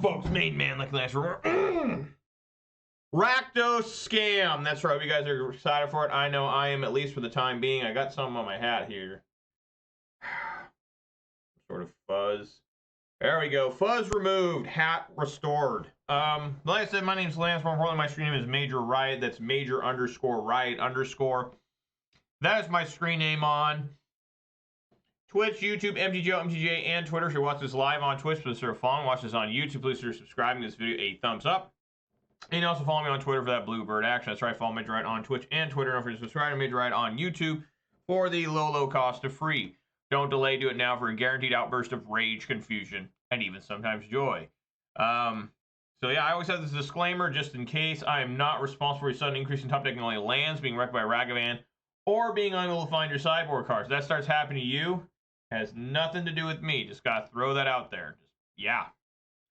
folks, main man like last rumor. Rakdos scam. That's right. You guys are excited for it. I know I am, at least for the time being. I got some on my hat here. Sort of fuzz. There we go. Fuzz removed. Hat restored. Like I said, my name's Lance. More importantly, my screen name is Major Riot. That's Major _ Riot _. That is my screen name on Twitch, YouTube, MTGO, MTGA, and Twitter. If you watch this live on Twitch, please consider following. Watch this on YouTube. Please consider subscribing to this video a thumbs up. And also follow me on Twitter for that Bluebird action. That's right. Follow Major Riot on Twitch and Twitter. Don't forget to subscribe to Major Riot on YouTube for the low cost of free. Don't delay. Do it now for a guaranteed outburst of rage, confusion, and even sometimes joy. So yeah, I always have this disclaimer just in case. I am not responsible for a sudden increase in top decking only lands, being wrecked by Ragavan, or being unable to find your sideboard cards. If that starts happening to you, has nothing to do with me. Just gotta throw that out there. Just, yeah,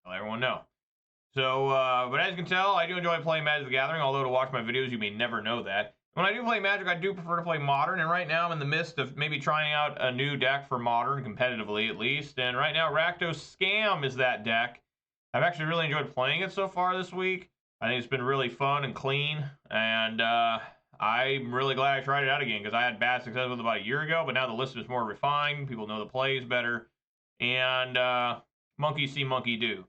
let everyone know. So, but as you can tell, I do enjoy playing Magic the Gathering, although to watch my videos, you may never know that. When I do play Magic, I do prefer to play Modern, and right now I'm in the midst of maybe trying out a new deck for Modern, competitively at least, and right now Rakdos Scam is that deck. I've actually really enjoyed playing it so far this week. I think it's been really fun and clean, and I'm really glad I tried it out again, because I had bad success with it about a year ago, but now the list is more refined, people know the plays better, and monkey see, monkey do.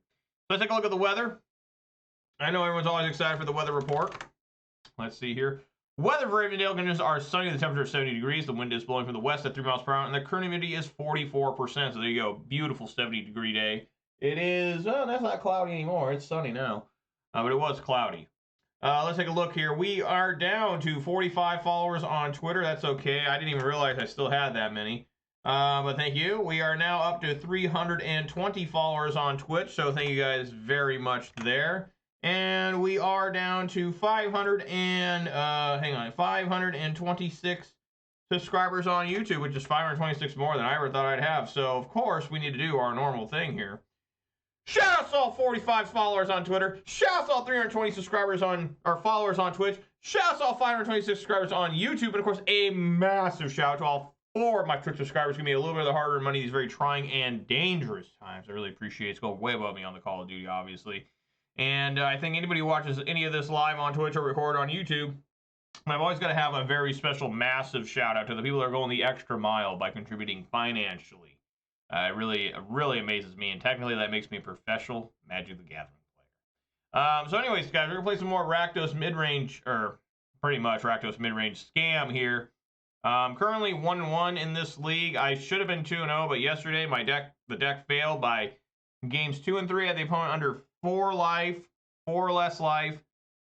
Let's take a look at the weather. I know everyone's always excited for the weather report. Let's see here. Weather for Avondale conditions are sunny. The temperature is 70 degrees. The wind is blowing from the west at 3 miles per hour, and the current humidity is 44%. So there you go. Beautiful 70-degree day. It is, that's not cloudy anymore. It's sunny now. But it was cloudy. Let's take a look here. We are down to 45 followers on Twitter. That's okay. I didn't even realize I still had that many. But thank you. We are now up to 320 followers on Twitch, so thank you guys very much there. And we are down to 526 subscribers on YouTube, which is 526 more than I ever thought I'd have. So, of course, we need to do our normal thing here. Shout out to all 45 followers on Twitter. Shout out to all 320 subscribers on, or followers on Twitch. Shout out to all 526 subscribers on YouTube. And, of course, a massive shout out to all 4 of my Twitch subscribers. Give me a little bit of the hard-earned money these very trying and dangerous times. I really appreciate it. It's going way above me on the Call of Duty, obviously. And I think anybody who watches any of this live on Twitch or record on YouTube, I've always got to have a very special, massive shout-out to the people that are going the extra mile by contributing financially. It really amazes me, and technically that makes me a professional Magic the Gathering player. So anyways, guys, we're going to play some more Rakdos mid-range, or pretty much Rakdos mid-range scam here. Currently 1-1 in this league. I should have been 2-0, but yesterday the deck failed by games 2 and 3. I had the opponent under 4 life, 4 less life,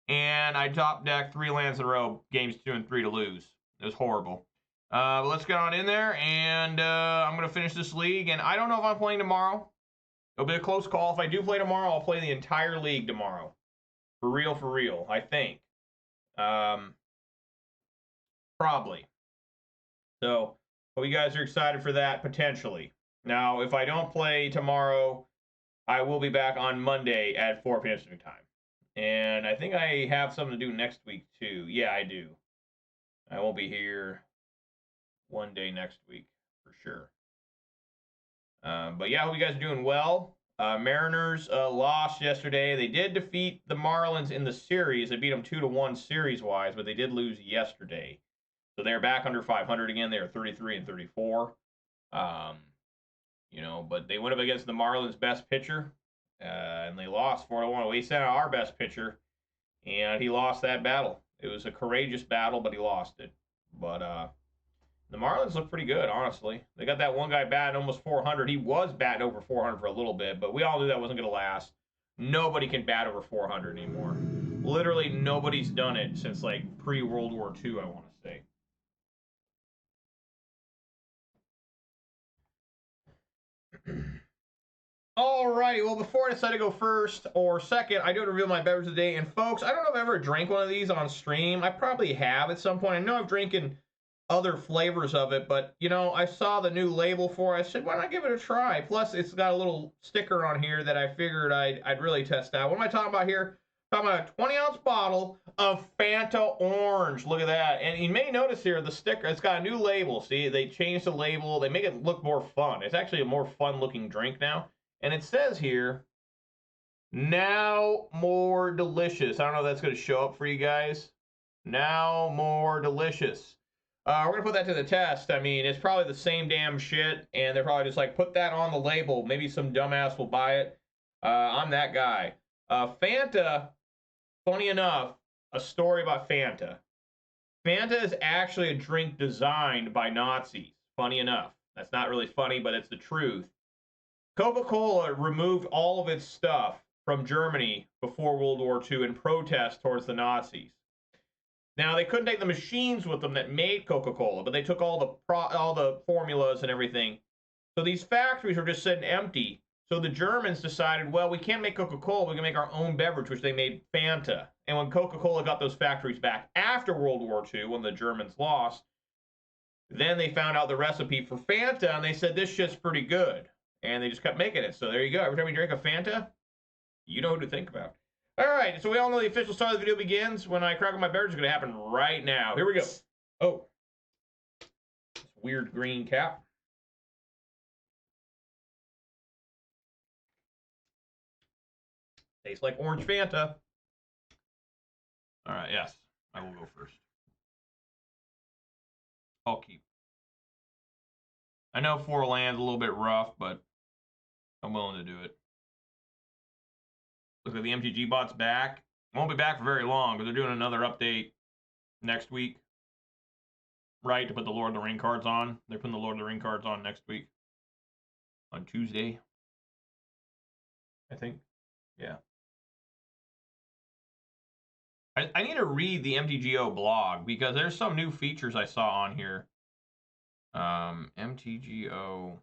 and I top decked 3 lands in a row, games 2 and 3 to lose. It was horrible. But let's get on in there, and I'm going to finish this league, and I don't know if I'm playing tomorrow. It'll be a close call. If I do play tomorrow, I'll play the entire league tomorrow. For real, I think. Probably. So, hope you guys are excited for that, potentially. Now, if I don't play tomorrow, I will be back on Monday at 4 p.m. Pacific time. And I think I have something to do next week, too. Yeah, I do. I won't be here one day next week, for sure. But yeah, I hope you guys are doing well. Mariners lost yesterday. They did defeat the Marlins in the series. They beat them 2-1 series-wise, but they did lose yesterday. So they're back under 500 again. They are 33 and 34. You know, but they went up against the Marlins' best pitcher, and they lost 4-1. We sent out our best pitcher, and he lost that battle. It was a courageous battle, but he lost it. But the Marlins look pretty good, honestly. They got that one guy batting almost 400. He was batting over 400 for a little bit, but we all knew that wasn't going to last. Nobody can bat over 400 anymore. Literally nobody's done it since, like, pre-World War II, I want to say. Alrighty, well, before I decide to go first or second, I do reveal my beverage today. And folks, I don't know if I've ever drank one of these on stream. I probably have at some point. I know I've drinking other flavors of it, but, you know, I saw the new label for it. I said, why not give it a try? Plus, it's got a little sticker on here that I figured I'd really test out. What am I talking about here? I'm talking about a 20-ounce bottle of Fanta Orange. Look at that. And you may notice here, the sticker, it's got a new label. See, they changed the label. They make it look more fun. It's actually a more fun-looking drink now. And it says here, Now more delicious. I don't know if that's going to show up for you guys. Now more delicious. We're going to put that to the test. I mean, it's probably the same damn shit, and they're probably just like, put that on the label. Maybe some dumbass will buy it. I'm that guy. Fanta, funny enough, a story about Fanta. Fanta is actually a drink designed by Nazis. Funny enough. That's not really funny, but it's the truth. Coca-Cola removed all of its stuff from Germany before World War II in protest towards the Nazis. Now, they couldn't take the machines with them that made Coca-Cola, but they took all the formulas and everything. So these factories were just sitting empty. So the Germans decided, well, we can't make Coca-Cola, we can make our own beverage, which they made Fanta. And when Coca-Cola got those factories back after World War II, when the Germans lost, then they found out the recipe for Fanta, and they said, this shit's pretty good. And they just kept making it. So there you go. Every time you drink a Fanta, you know who to think about. All right, so we all know the official start of the video begins when I crack on my beverage. It's going to happen right now. Here we go. Oh, weird green cap. Tastes like orange Fanta. All right, yes, I will go first. I'll keep. I know 4 land's a little bit rough, but I'm willing to do it. Looks like the MTG bot's back. Won't be back for very long, but they're doing another update next week. Right, to put the Lord of the Ring cards on. They're putting the Lord of the Ring cards on next week. On Tuesday. I think. Yeah. I need to read the MTGO blog because there's some new features I saw on here. MTGO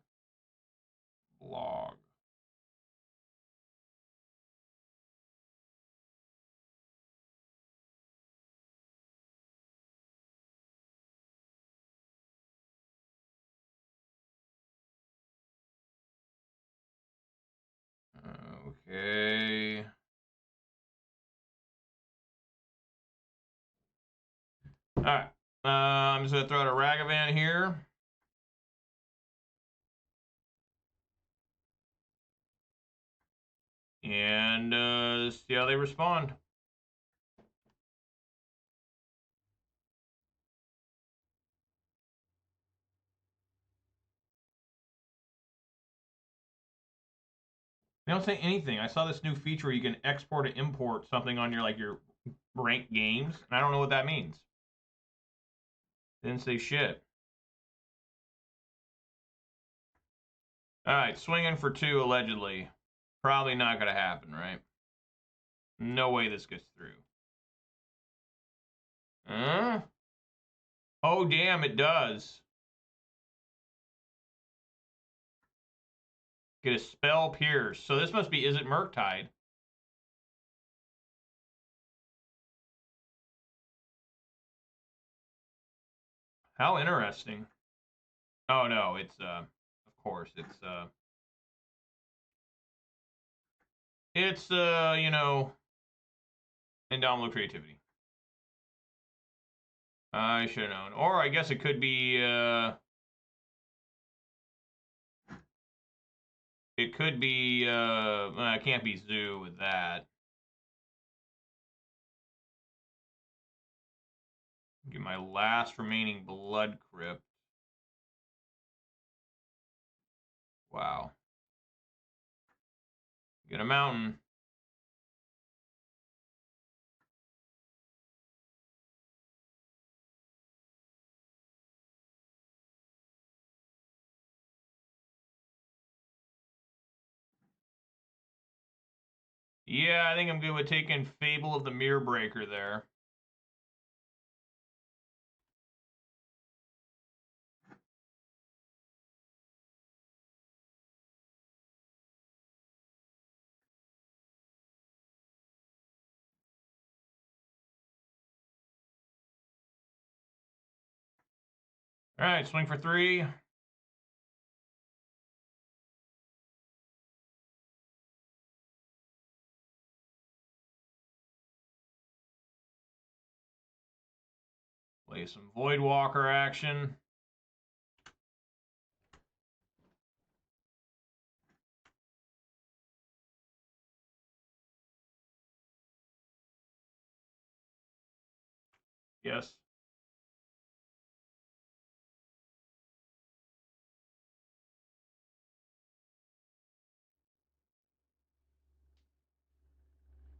blog. Okay. All right. I'm just going to throw out a Ragavan here. And see how they respond. They don't say anything. I saw this new feature where you can export and import something on your ranked games, and I don't know what that means. Didn't say shit. All right, swinging for 2 allegedly. Probably not gonna happen, right? No way this gets through. Huh? Oh damn, it does. Get a spell pierce. So this must be, is it Murktide? How interesting. Oh no, it's of course, it's you know, Indomitable creativity. I should have known. Or I guess it could be it can't be Zoo with that. Get my last remaining blood crypt. Wow. Get a mountain. Yeah, I think I'm good with taking Fable of the Mirror Breaker there. All right, swing for 3. Play some Voidwalker action. Yes.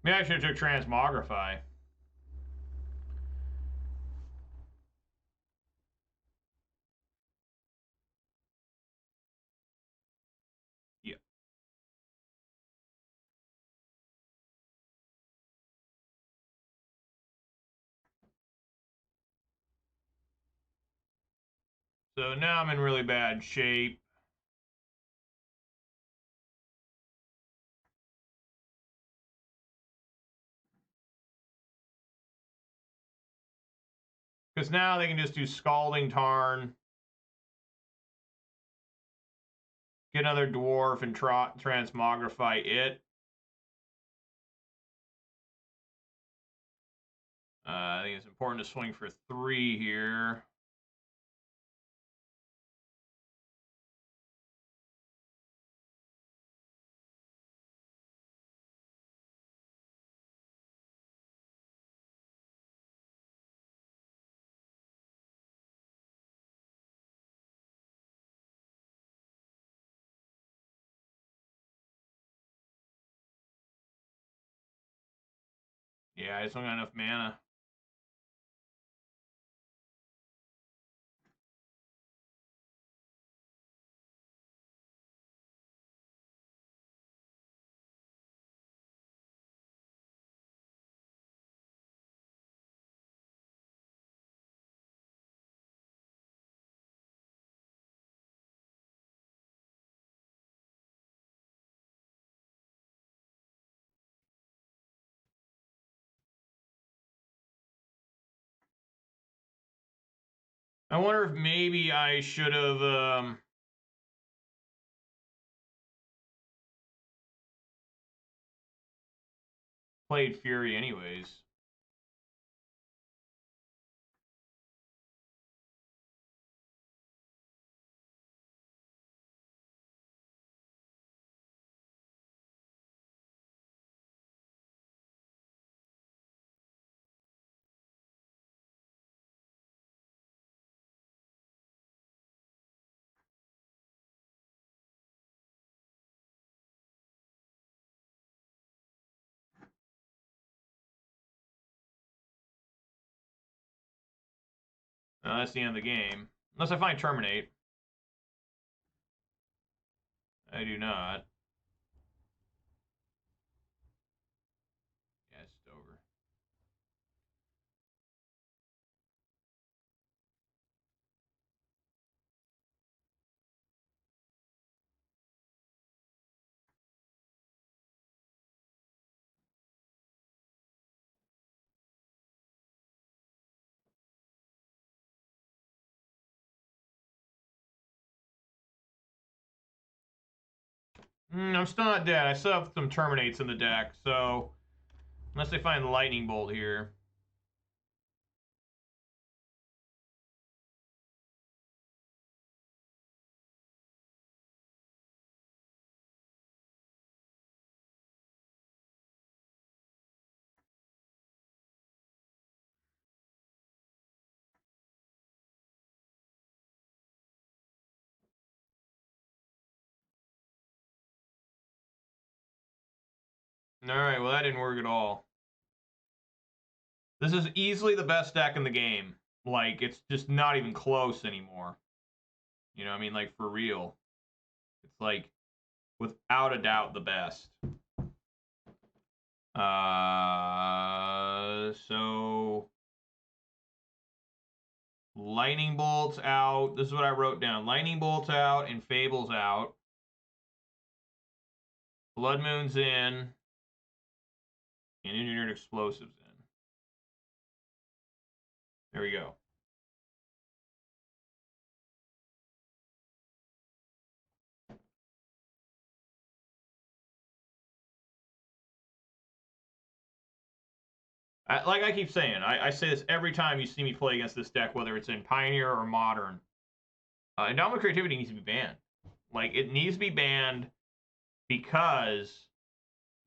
Maybe I should have took Transmogrify. Yeah. So now I'm in really bad shape. Because now they can just do Scalding Tarn, get another Dwarf, and Transmogrify it. I think it's important to swing for 3 here. Yeah, I just don't got enough mana. I wonder if maybe I should have played Fury anyways. That's the end of the game. Unless I find Terminate. I do not. Yeah, it's over. I'm still not dead. I still have some Terminates in the deck, so unless they find Lightning Bolt here. Alright, well that didn't work at all. This is easily the best deck in the game. Like, it's just not even close anymore. You know what I mean? Like, for real. It's like, without a doubt, the best. So... Lightning Bolt's out. This is what I wrote down. Lightning Bolt's out and Fable's out. Blood Moon's in. And Engineered Explosives in. There we go. Like I keep saying, I say this every time you see me play against this deck, whether it's in Pioneer or Modern. Endowment Creativity needs to be banned. Like, it needs to be banned because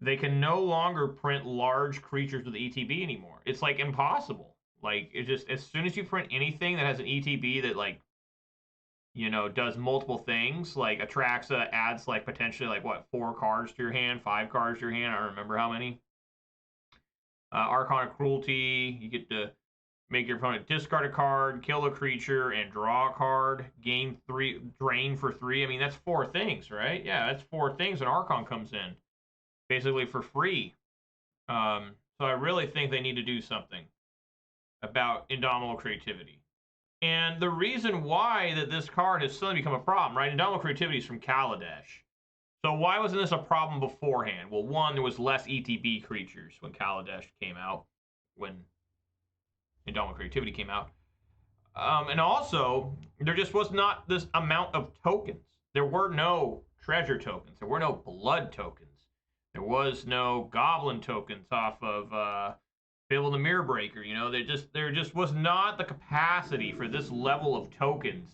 they can no longer print large creatures with ETB anymore. It's, like, impossible. Like, it just, as soon as you print anything that has an ETB that, like, you know, does multiple things, like Atraxa adds, like, potentially, like, what, 4 cards to your hand, 5 cards to your hand, I don't remember how many. Archon of Cruelty, you get to make your opponent discard a card, kill a creature, and draw a card. Gain 3, drain for 3. I mean, that's 4 things, right? Yeah, that's 4 things when Archon comes in. Basically for free. So I really think they need to do something about Indomitable Creativity. And the reason why that this card has suddenly become a problem, right? Indomitable Creativity is from Kaladesh. So why wasn't this a problem beforehand? Well, one, there was less ETB creatures when Kaladesh came out, when Indomitable Creativity came out. And also, there just was not this amount of tokens. There were no treasure tokens. There were no blood tokens. There was no goblin tokens off of Fable the Mirror Breaker. You know, there just was not the capacity for this level of tokens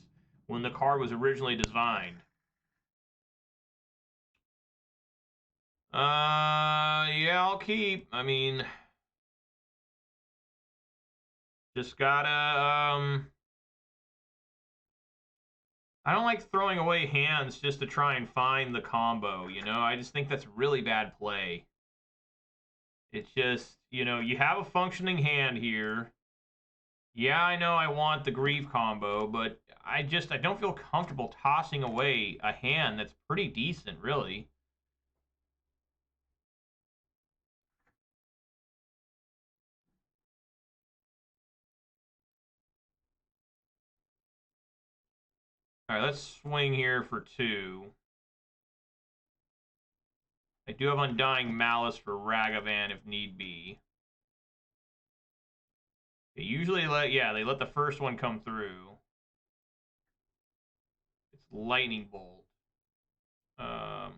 when the card was originally designed. Yeah, I'll keep. I mean, just gotta I don't like throwing away hands just to try and find the combo, you know? I just think that's really bad play. It's just, you know, you have a functioning hand here. Yeah, I know I want the Grief combo, but I don't feel comfortable tossing away a hand that's pretty decent, really. All right, let's swing here for 2. I do have Undying Malice for Ragavan if need be. They usually they let the first one come through. It's Lightning Bolt. I'll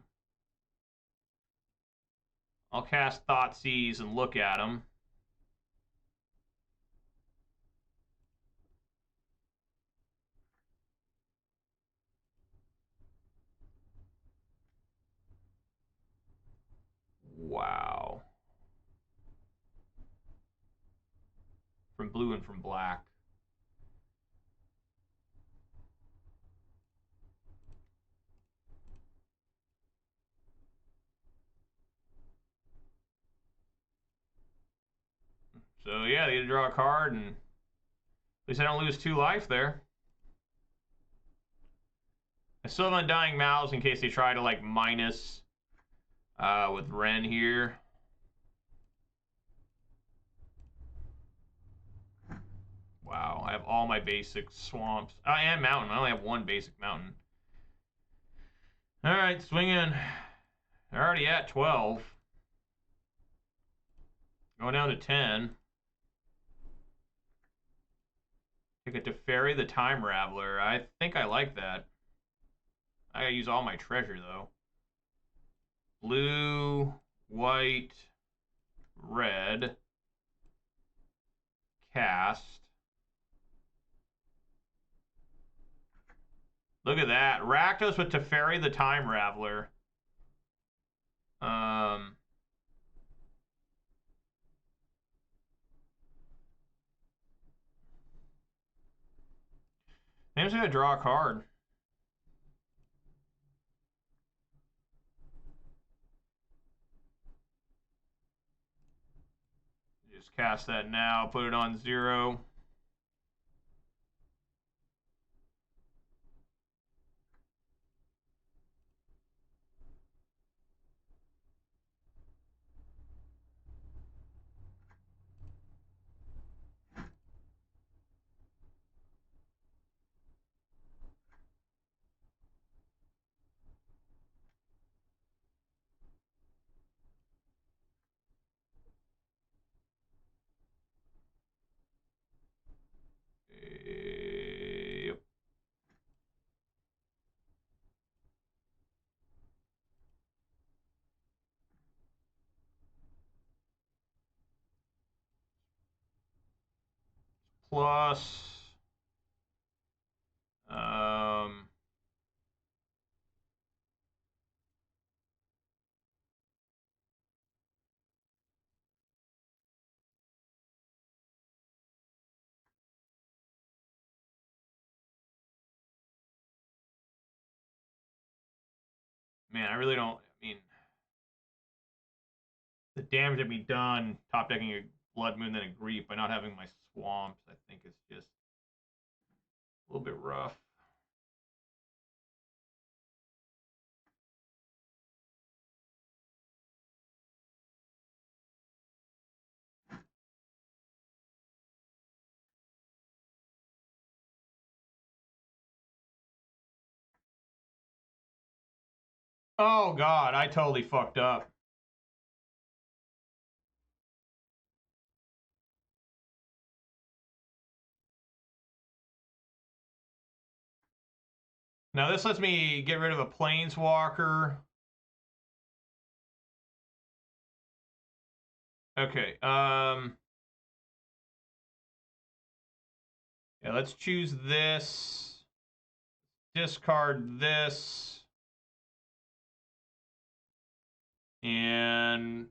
cast Thoughtseize and look at them. Wow. From blue and from black. So yeah, they get to draw a card, and at least I don't lose 2 life there. I still have Undying Malice in case they try to like minus with Ren here. Wow, I have all my basic swamps. And mountain. I only have 1 basic mountain. All right, swing in. They're already at 12. Going down to 10. I get to ferry the Time Raveler. I think I like that. I gotta use all my treasure, though. Blue, white, red. Cast. Look at that. Rakdos with Teferi the Time Raveler. I'm just gonna draw a card. Just cast that now, put it on 0. Yep. Plus, Man, I really don't. I mean, the damage that be done top decking a Blood Moon than a Grief by not having my swamps, I think it's just a little bit rough. Oh god, I totally fucked up. Now this lets me get rid of a Planeswalker. Okay, yeah, let's choose this. Discard this. And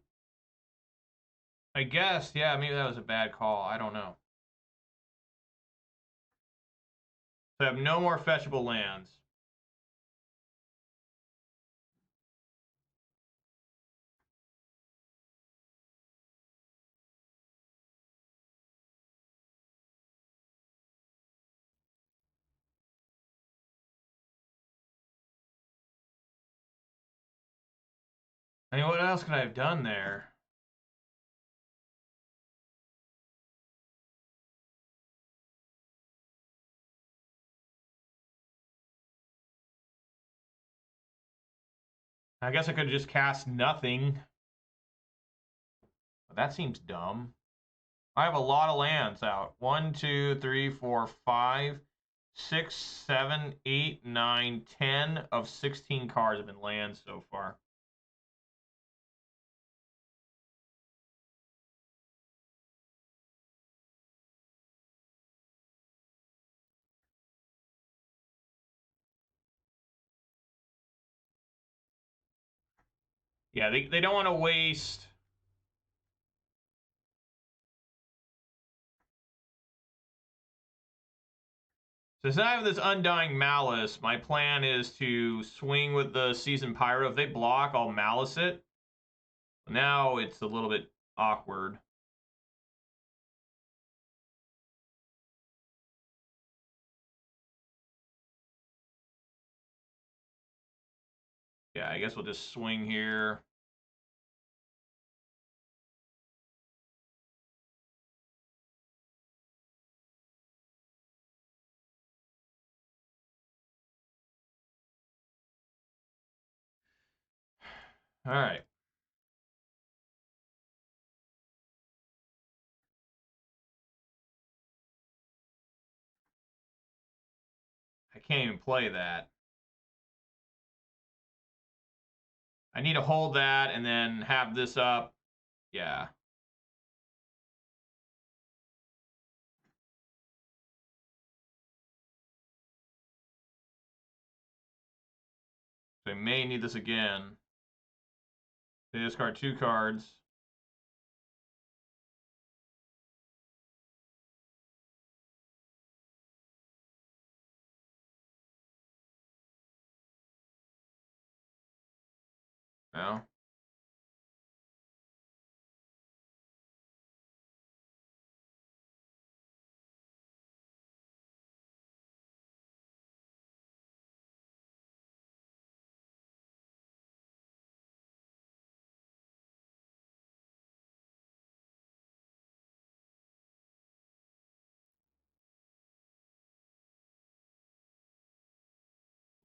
I guess, yeah, maybe that was a bad call. I don't know. So I have no more fetchable lands. I mean, what else could I have done there? I guess I could have just cast nothing. But that seems dumb. I have a lot of lands out. 1, 2, 3, 4, 5, 6, 7, 8, 9, 10 of 16 cards have been lands so far. Yeah, they don't want to waste. Since I have this Undying Malice, my plan is to swing with the Seasoned Pyro. If they block, I'll Malice it. Now it's a little bit awkward. Yeah, I guess we'll just swing here. All right. I can't even play that. I need to hold that and then have this up. Yeah. So I may need this again. They discard 2 cards. No.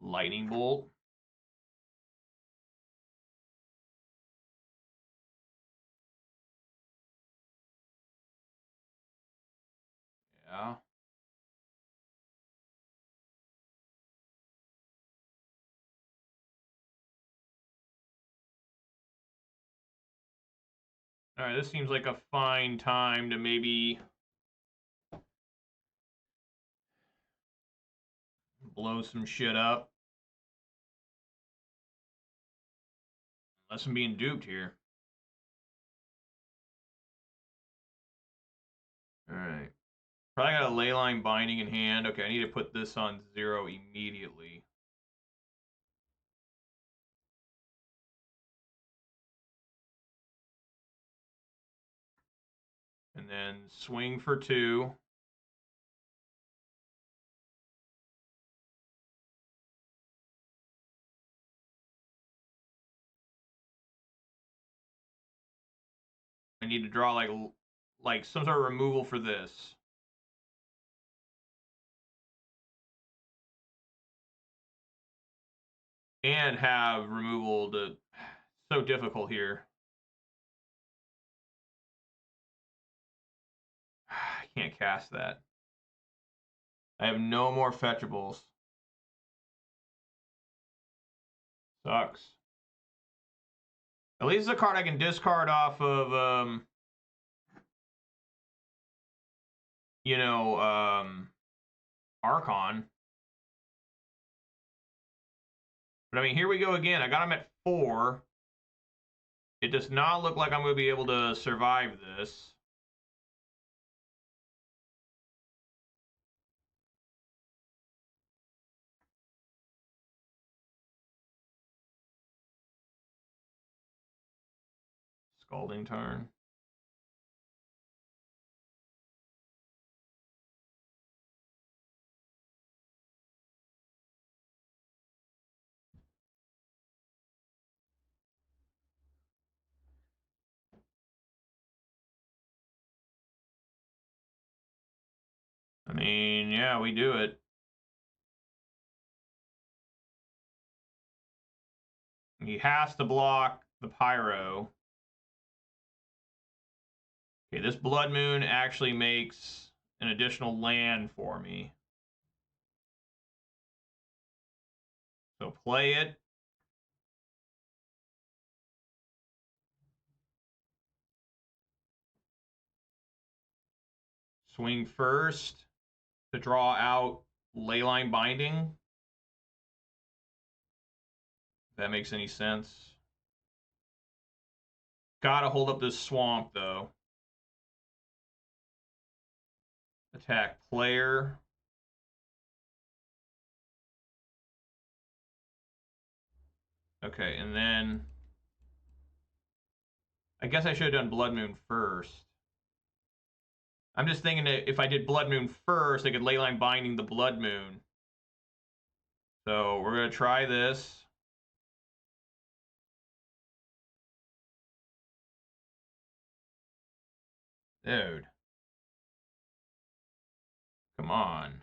Lightning Bolt. Yeah. All right, this seems like a fine time to maybe blow some shit up. Unless I'm being duped here. All right. Probably got a Leyline Binding in hand. Okay, I need to put this on 0 immediately. then swing for 2. I need to draw like some sort of removal for this. And have removal to... So difficult here. I can't cast that. I have no more fetchables. Sucks. At least it's a card I can discard off of, you know, Archon. But I mean, here we go again. I got him at 4. It does not look like I'm going to be able to survive this. Scalding Tarn. I mean, yeah, we do it. He has to block the Pyro. Okay, this Blood Moon actually makes an additional land for me. So play it. Swing first to draw out Leyline Binding. If that makes any sense. Gotta hold up this swamp, though. Attack player. Okay, and then... I guess I should have done Blood Moon first. I'm just thinking that if I did Blood Moon first, I could Leyline Binding the Blood Moon. So we're going to try this. Dude. Come on.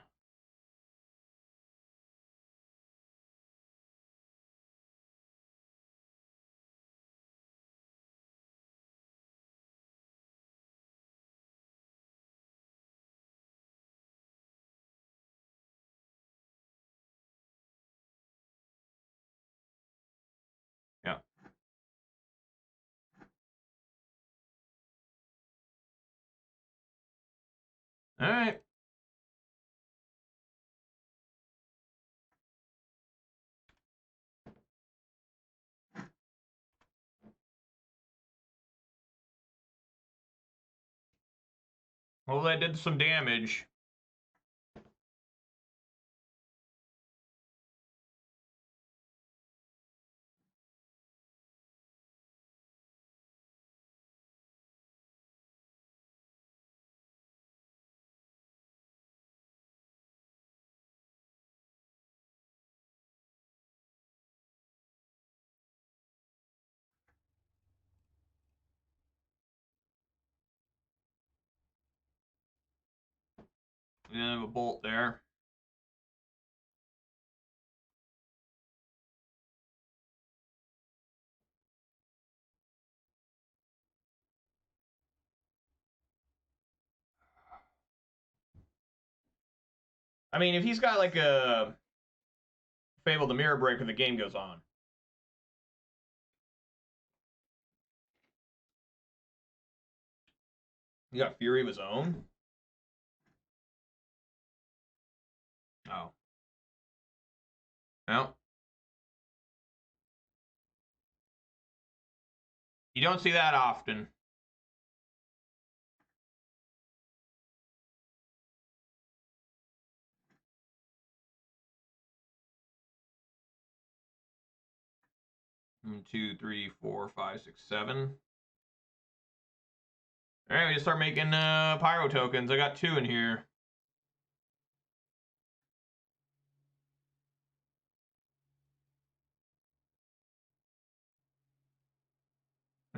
Yeah. All right. Well, that did some damage. We have a bolt there. I mean, if he's got like a Fable the Mirror Breaker, the game goes on. He got Fury of his own? Oh. Well. You don't see that often. One, 2, 3, 4, 5, 6, 7. All right, we just start making pyro tokens. I got 2 in here.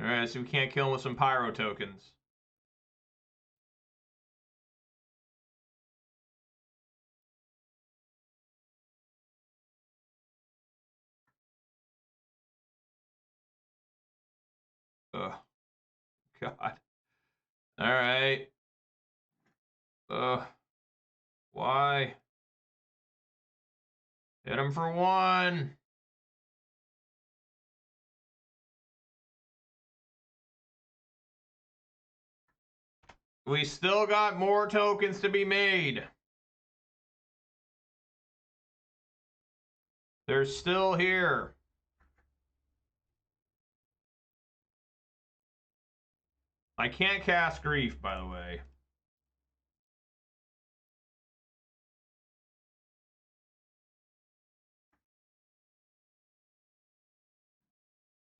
All right, so we can't kill him with some pyro tokens. Ugh. God. All right. Ugh. Why? Hit him for 1. We still got more tokens to be made. They're still here. I can't cast Grief, by the way.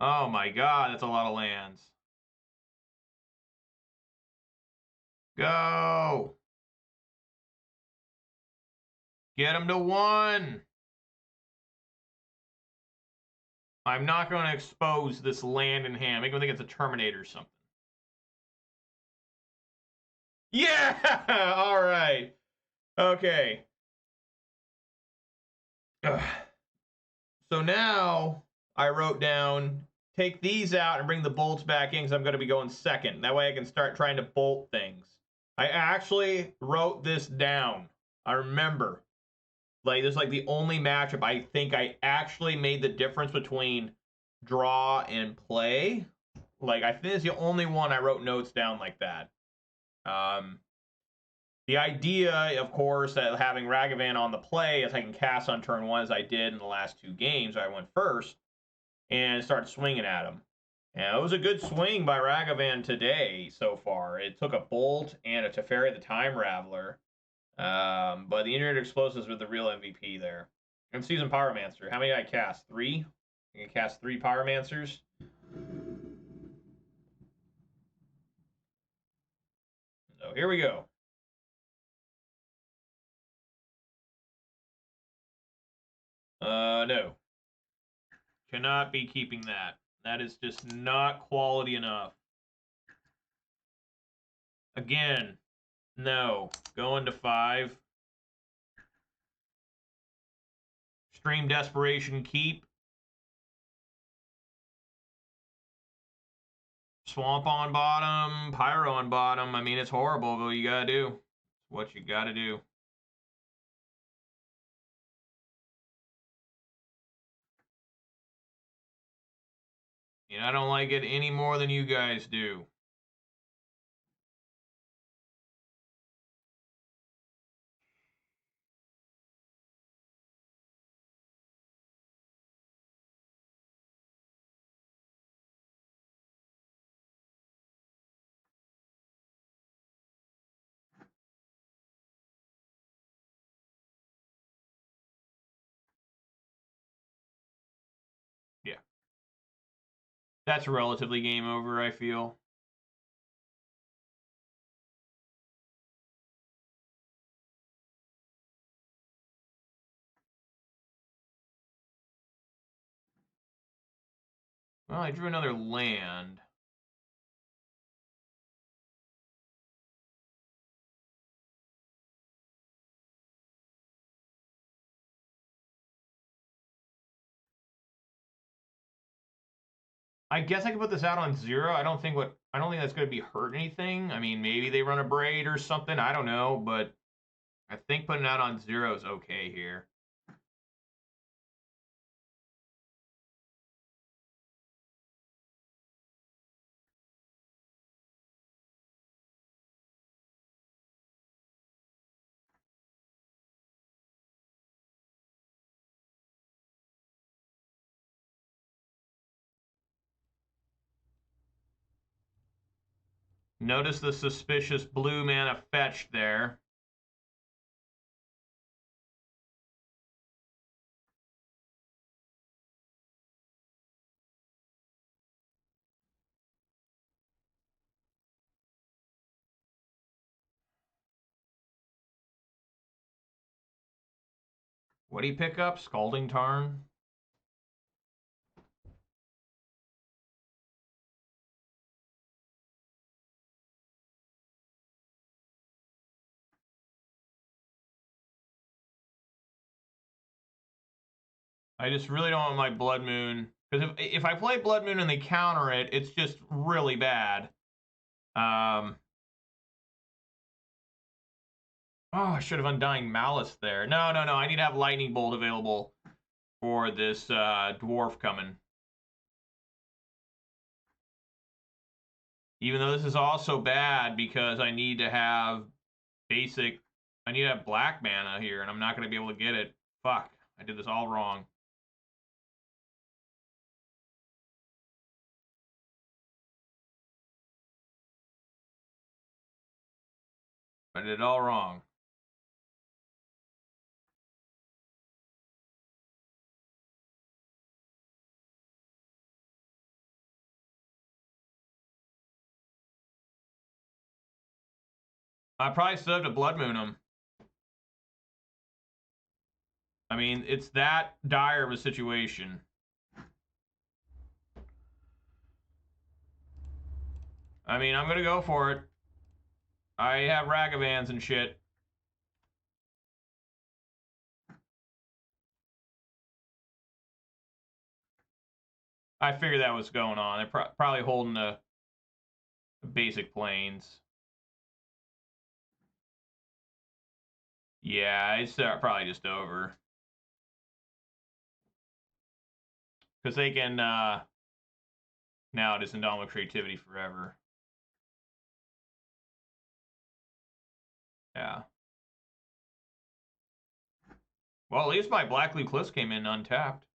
Oh my god, that's a lot of lands. Go! Get him to 1! I'm not going to expose this land in hand. Make him think it's a Terminator or something. Yeah! Alright. Okay. Ugh. So now I wrote down, take these out and bring the bolts back in because I'm going to be going second. That way I can start trying to bolt things. I actually wrote this down. I remember. Like, this is like the only matchup I think I actually made the difference between draw and play. Like, I think it's the only one I wrote notes down like that. The idea, of course, that having Ragavan on the play is I can cast on turn 1 as I did in the last 2 games. I went first and started swinging at him. And it was a good swing by Ragavan today so far. It took a Bolt and a Teferi the Time Raveler. But the Engineered Explosives were the real MVP there. And Season Pyromancer. How many did I cast? 3? I can cast 3 Pyromancers. So here we go. No. Cannot be keeping that. That is just not quality enough. Again, no. Going to 5. Extreme Desperation keep. Swamp on bottom, Pyro on bottom. I mean, it's horrible, but you gotta do what you gotta do. And I don't like it any more than you guys do. Yeah. That's relatively game over, I feel. Well, I drew another land. I guess I could put this out on 0. I don't think that's gonna be hurt anything. I mean, maybe they run a braid or something. I don't know, but I think putting it out on 0 is okay here. Notice the suspicious blue mana fetch there. What do you pick up? Scalding Tarn? I just really don't want my Blood Moon. Because if I play Blood Moon and they counter it, it's just really bad. Oh, I should have Undying Malice there. No. I need to have Lightning Bolt available for this Dwarf coming. Even though this is also bad because I need to have basic... I need to have black mana here, and I'm not going to be able to get it. Fuck. I did this all wrong. I did it all wrong. I probably still have to Blood Moon him. I mean, it's that dire of a situation. I mean, I'm going to go for it. I have Ragavans and shit. I figured that was going on. They're probably holding the basic planes. Yeah, it's probably just over. Because they can now just Indomitable Creativity forever. Yeah. Well, at least my Black Blue Cliffs came in untapped.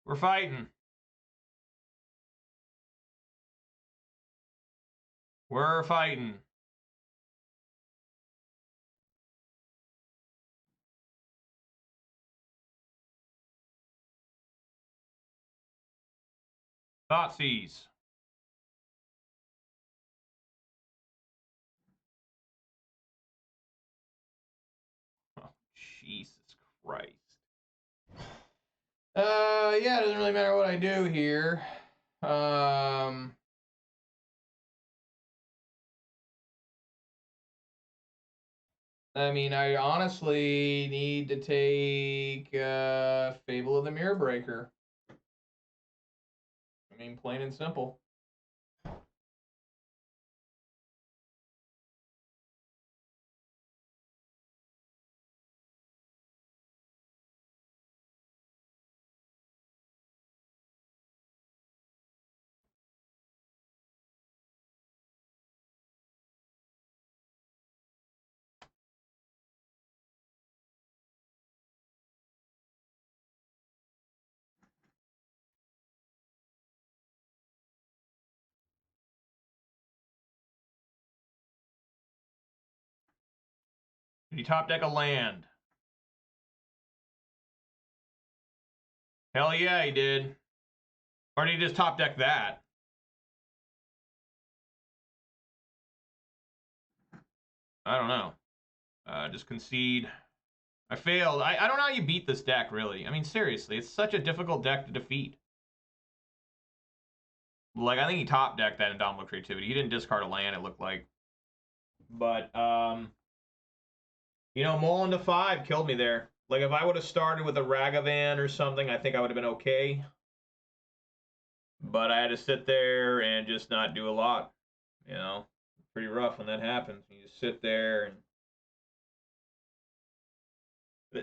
We're fighting. We're fighting. Thoughtseize. Oh, Jesus Christ. Yeah, it doesn't really matter what I do here. I mean, I honestly need to take Fable of the Mirror Breaker. I mean, plain and simple. Did he top deck a land? Hell yeah, he did. Or did he just top deck that? I don't know. Just concede. I failed. I don't know how you beat this deck, really. I mean, seriously, it's such a difficult deck to defeat. Like, I think he top decked that Indomitable Creativity. He didn't discard a land, it looked like. But, you know, Mullen to 5 killed me there. Like, if I would have started with a Ragavan or something, I think I would have been okay. But I had to sit there and just not do a lot. You know, pretty rough when that happens. You just sit there and...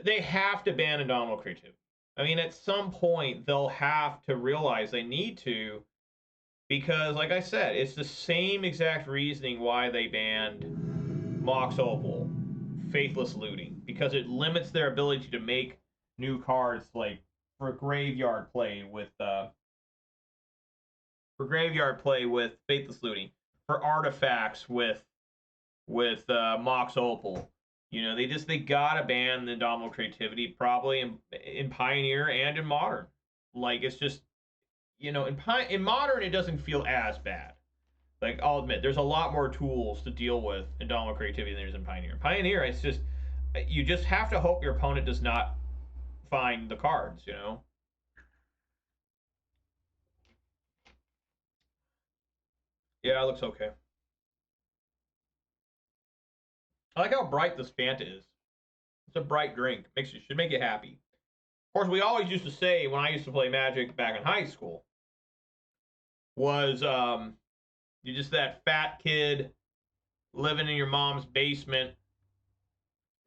They have to ban Indomitable Creativity. I mean, at some point, they'll have to realize they need to, Because, like I said, it's the same exact reasoning why they banned Mox Opal, Faithless Looting, because it limits their ability to make new cards, like for graveyard play with Faithless Looting, for artifacts with Mox Opal. You know, they gotta ban the Indomitable Creativity probably in Pioneer and in Modern. Like it's just, you know, in Modern it doesn't feel as bad. Like I'll admit, there's a lot more tools to deal with Indomitable Creativity than there is in Pioneer. Pioneer, it's just you just have to hope your opponent does not find the cards. You know. Yeah, it looks okay. I like how bright this Fanta is. It's a bright drink. Should make you happy. Of course, we always used to say when I used to play Magic back in high school was you're just that fat kid living in your mom's basement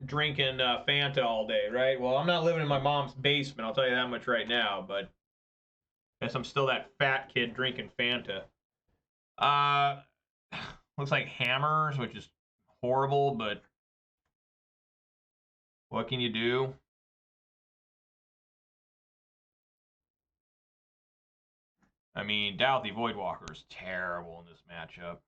drinking Fanta all day, right? Well, I'm not living in my mom's basement. I'll tell you that much right now. But I guess I'm still that fat kid drinking Fanta. Uh, looks like hammers, which is horrible, but what can you do? I mean, Doubt Voidwalker is terrible in this matchup.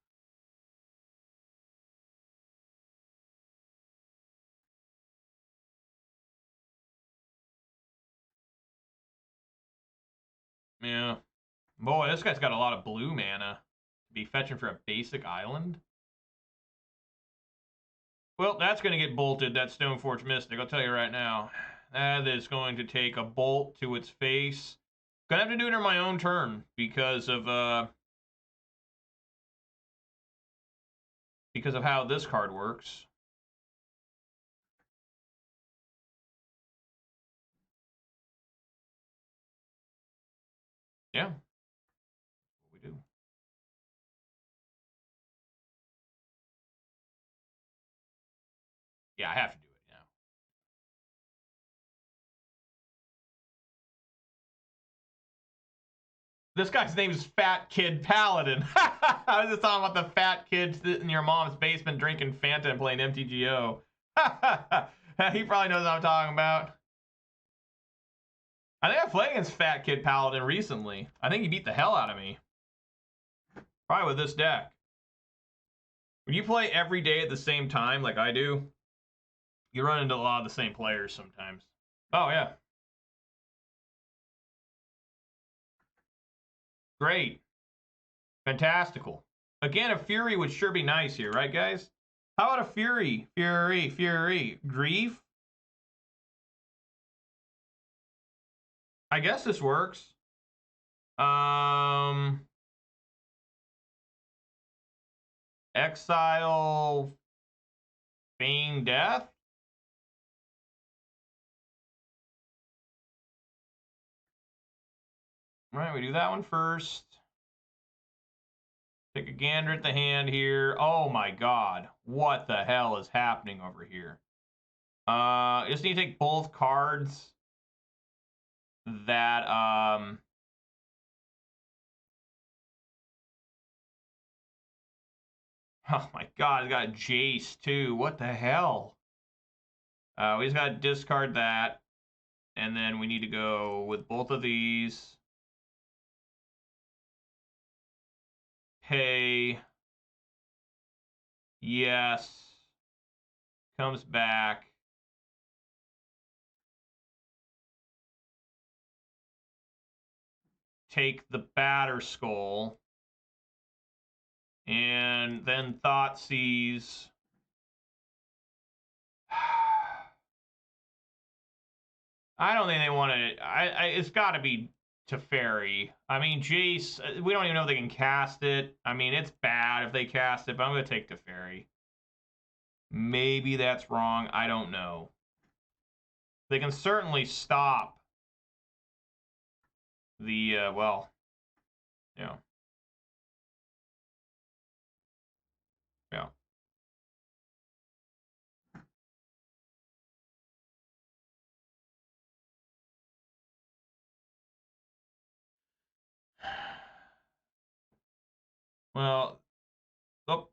Yeah. Boy, this guy's got a lot of blue mana to be fetching for a basic island. Well, that's going to get bolted, that Stoneforge Mystic, I'll tell you right now. That is going to take a bolt to its face. Gonna have to do it on my own turn because of how this card works. Yeah, what we do. Yeah, I have to do it now. This guy's name is Fat Kid Paladin. I was just talking about the fat kid sitting in your mom's basement drinking Fanta and playing MTGO. He probably knows what I'm talking about. I think I played against Fat Kid Paladin recently. I think he beat the hell out of me. Probably with this deck. When you play every day at the same time, like I do, you run into a lot of the same players sometimes. Oh, yeah. Great. Fantastical. Again, a Fury would sure be nice here, right, guys? How about a Fury? Fury. Grief? I guess this works. Exile, feign death. All right, we do that one first. Take a gander at the hand here. Oh my god. What the hell is happening over here? Just need to take both cards that oh my god, it's got Jace too. What the hell? We just gotta discard that. And then we need to go with both of these. Pay. Yes. Comes back. Take the Batter Skull. And then Thoughtseize. I don't think they want to. It's got to be Teferi. I mean, Jace, we don't even know if they can cast it. I mean, it's bad if they cast it, but I'm going to take Teferi. Maybe that's wrong. I don't know. They can certainly stop the, well, yeah. Yeah. Well,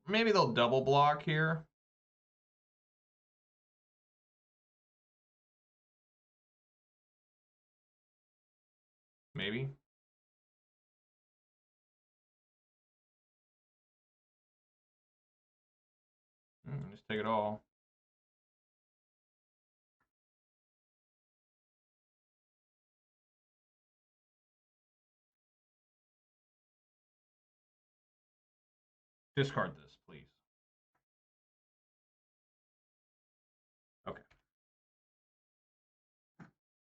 maybe they'll double block here. Maybe. Just take it all. Discard this, please. Okay.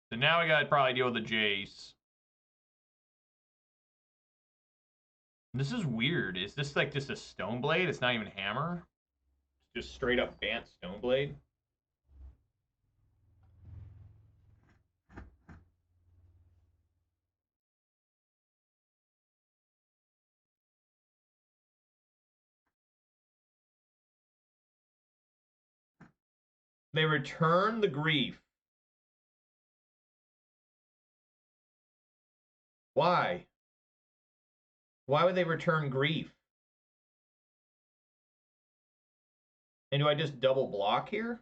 So now we gotta probably deal with the Jace. This is weird. Is this like just a Stoneblade? It's not even hammer? It's just straight up Bant Stoneblade? They return the grief. Why? Why would they return grief? And do I just double block here?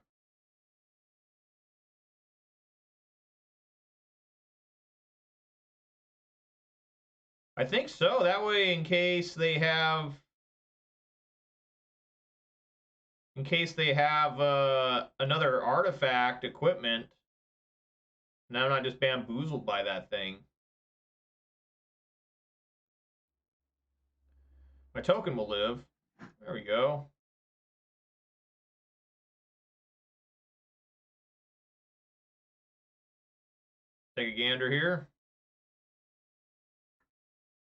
I think so. That way, in case they have another artifact equipment, now I'm not just bamboozled by that thing. My token will live. There we go. Take a gander here.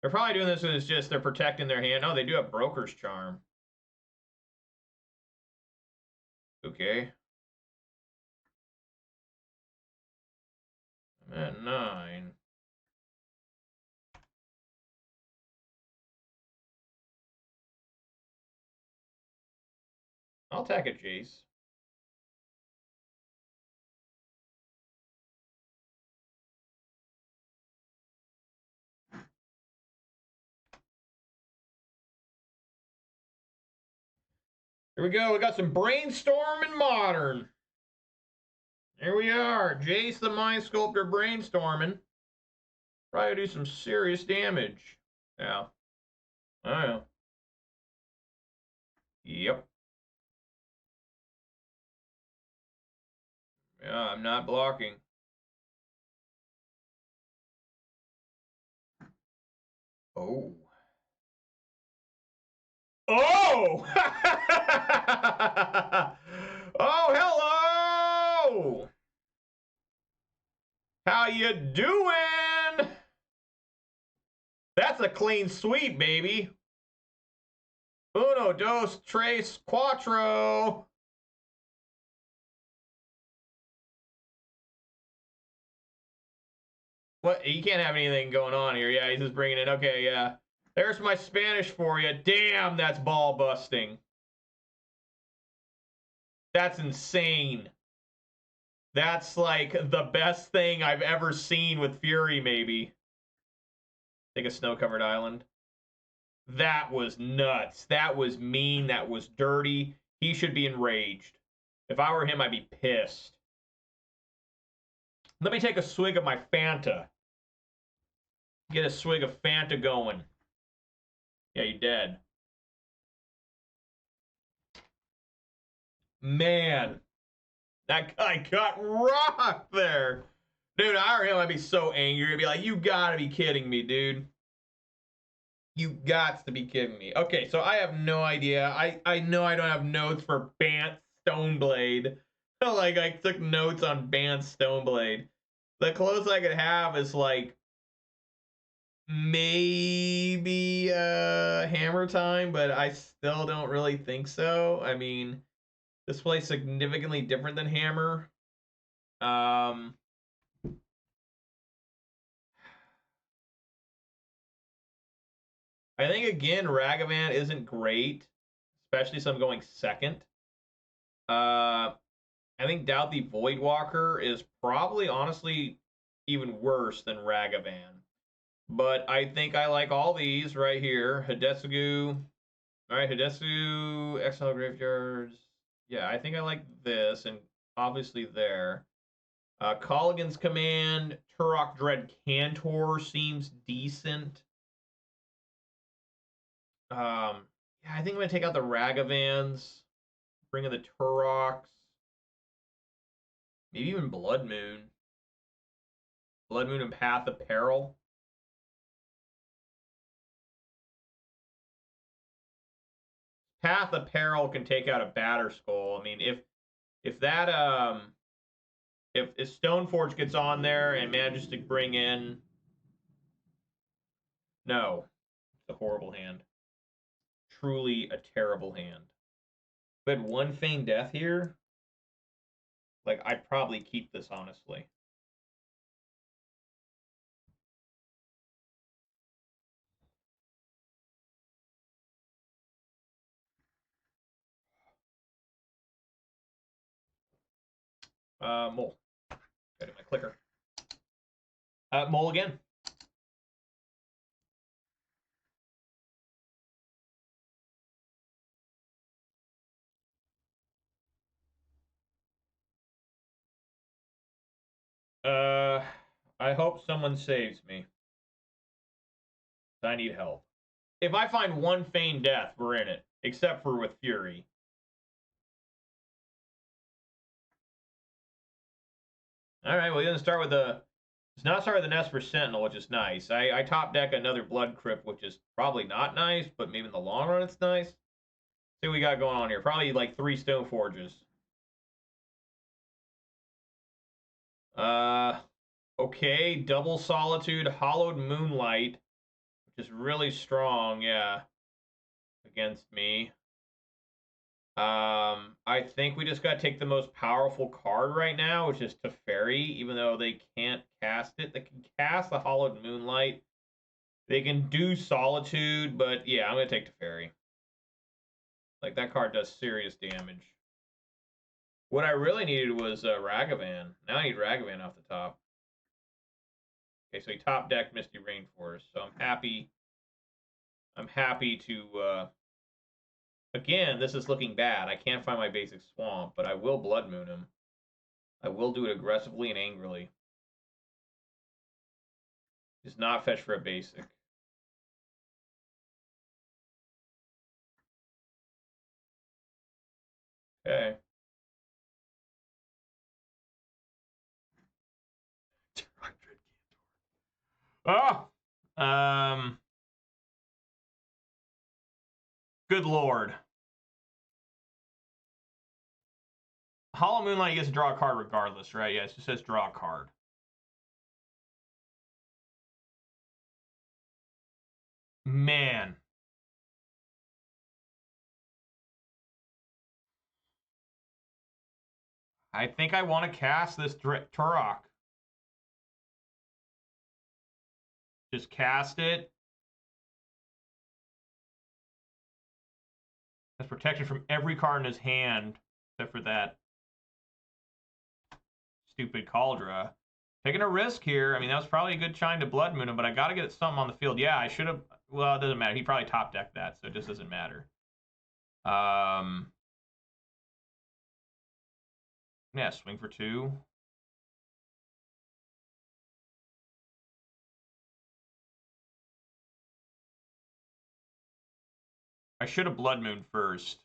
They're probably doing this because it's just they're protecting their hand. Oh, they do have Broker's Charm. Okay. I'm at 9. I'll attack a Jace. Here we go. We got some Brainstorm in Modern. Here we are. Jace the Mind Sculptor brainstorming. Probably do some serious damage. Yeah. I know. Yep. Yeah, I'm not blocking. Oh. Oh! Oh, hello! How you doing? That's a clean sweep, baby. Uno, dos, tres, cuatro. What? You can't have anything going on here. Yeah, he's just bringing it. Okay, yeah. There's my Spanish for you. Damn, that's ball busting. That's insane. That's like the best thing I've ever seen with Fury, maybe. Take a snow-covered island. That was nuts. That was mean. That was dirty. He should be enraged. If I were him, I'd be pissed. Let me take a swig of my Fanta. Get a swig of Fanta going. Yeah, you dead. Man. That guy got rocked there. Dude, I were him, I'd be so angry. I'd be like, you gotta be kidding me, dude. You got to be kidding me. Okay, so I have no idea. I know I don't have notes for Bant Stoneblade. Like, I took notes on Bant Stoneblade. The closest I could have is, like, maybe Hammer Time, but I still don't really think so. I mean, this plays significantly different than Hammer. I think, again, Ragavan isn't great, especially since I'm going second. I think Doubt the Voidwalker is probably, honestly, even worse than Ragavan. But I think I like all these right here. Hidetsugu, All right, Hidetsu, Exile Graveyards. Yeah, I think I like this, and obviously there. Colligan's Command, Turok Dread Cantor seems decent. Yeah, I think I'm going to take out the Ragavans, bring in the Turoks, maybe even Blood Moon. Blood Moon and Path of Peril. Path of Peril can take out a Batter Skull. I mean, if that if Stoneforge gets on there and manages to bring in, no, it's a horrible hand. Truly a terrible hand. But one Feign Death here, like I'd probably keep this honestly. Mole. Gotta do my clicker. Mole again. I hope someone saves me. I need help. If I find one Feign Death, we're in it. Except for with Fury. Alright, well, you're going to start with the... It's not start with the Nest for Sentinel, which is nice. I top deck another Blood Crypt, which is probably not nice, but maybe in the long run it's nice. See what we got going on here. Probably like 3 Stone Forges. Okay, Double Solitude, Hollowed Moonlight, which is really strong, yeah, against me. I think we just got to take the most powerful card right now, which is Teferi, even though they can't cast it. They can cast the Hollowed Moonlight. They can do Solitude, but yeah, I'm going to take Teferi. Like, that card does serious damage. What I really needed was Ragavan. Now I need Ragavan off the top. Okay, so he top decked Misty Rainforest, so I'm happy. I'm happy to... Again, this is looking bad. I can't find my basic Swamp, but I will Blood Moon him. I will do it aggressively and angrily. Does not fetch for a basic. Okay. Oh! Good lord. Hollow Moonlight gets to draw a card regardless, right? Yeah, it just says draw a card. Man. I think I want to cast this Turok. Just cast it. Has protection from every card in his hand, except for that stupid Cauldra. Taking a risk here. I mean, that was probably a good chime to Blood Moon him, but I got to get something on the field. Yeah, I should have... Well, it doesn't matter. He probably top decked that, so it just doesn't matter. Yeah, swing for 2. I should have Blood Moon first.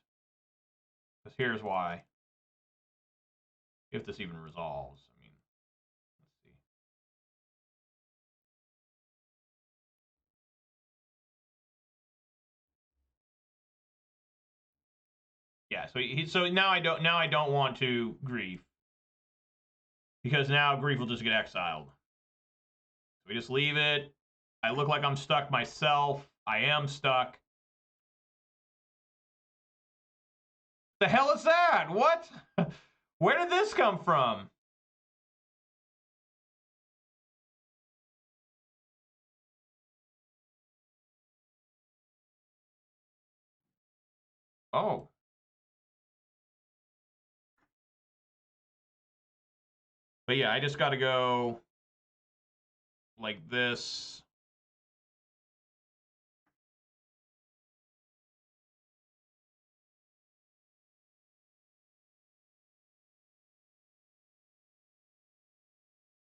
Because here's why. If this even resolves. I mean, let's see. Yeah, so now I don't want to Grief. Because now Grief will just get exiled. So we just leave it. I look like I'm stuck myself. I am stuck. The hell is that? What? Where did this come from? Oh. But yeah, I just got to go like this.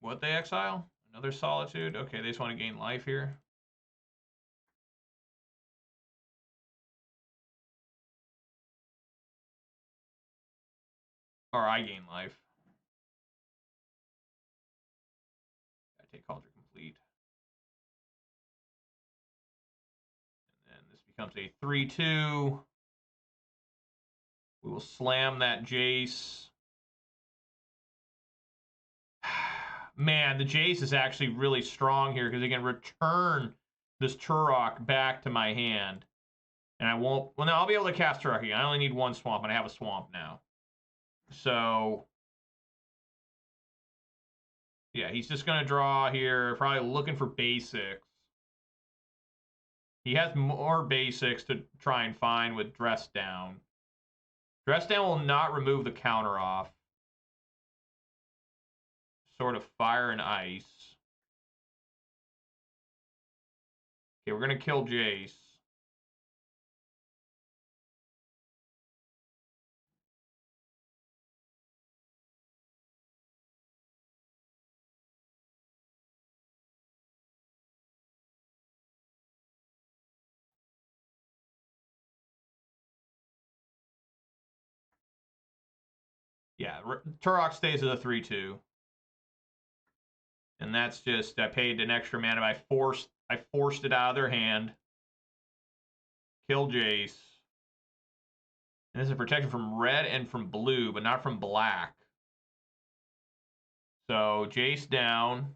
What they exile? Another Solitude? Okay, they just want to gain life here. Or I gain life. I take Cauldron Complete. And then this becomes a 3-2. We will slam that Jace. Man, the Jace is actually really strong here because they can return this Turok back to my hand. And I won't... Well, no, I'll be able to cast Turok again. I only need one swamp, and I have a swamp now. So... Yeah, he's just going to draw here, probably looking for basics. He has more basics to try and find with Dress Down. Dress Down will not remove the counter off. Sort of Fire and Ice. Okay, we're going to kill Jace. Yeah, Turok stays at a 3-2. And that's just, I paid an extra mana, but I forced it out of their hand. Kill Jace. And this is protection from red and from blue, but not from black. So, Jace down.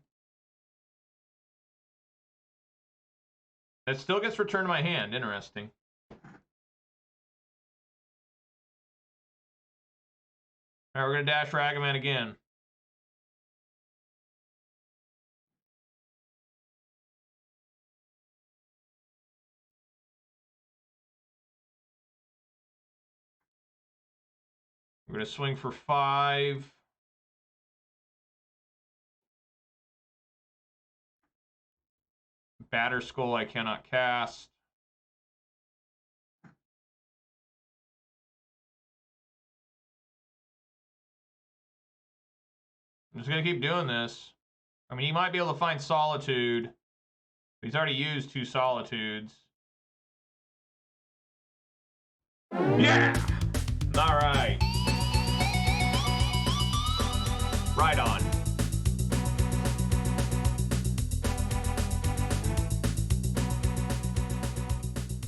That still gets returned to my hand. Interesting. All right, we're going to dash Ragavan again. We're going to swing for 5. Batter Skull I cannot cast. I'm just going to keep doing this. I mean, he might be able to find Solitude. But he's already used 2 Solitudes. Yeah! All right. Right on.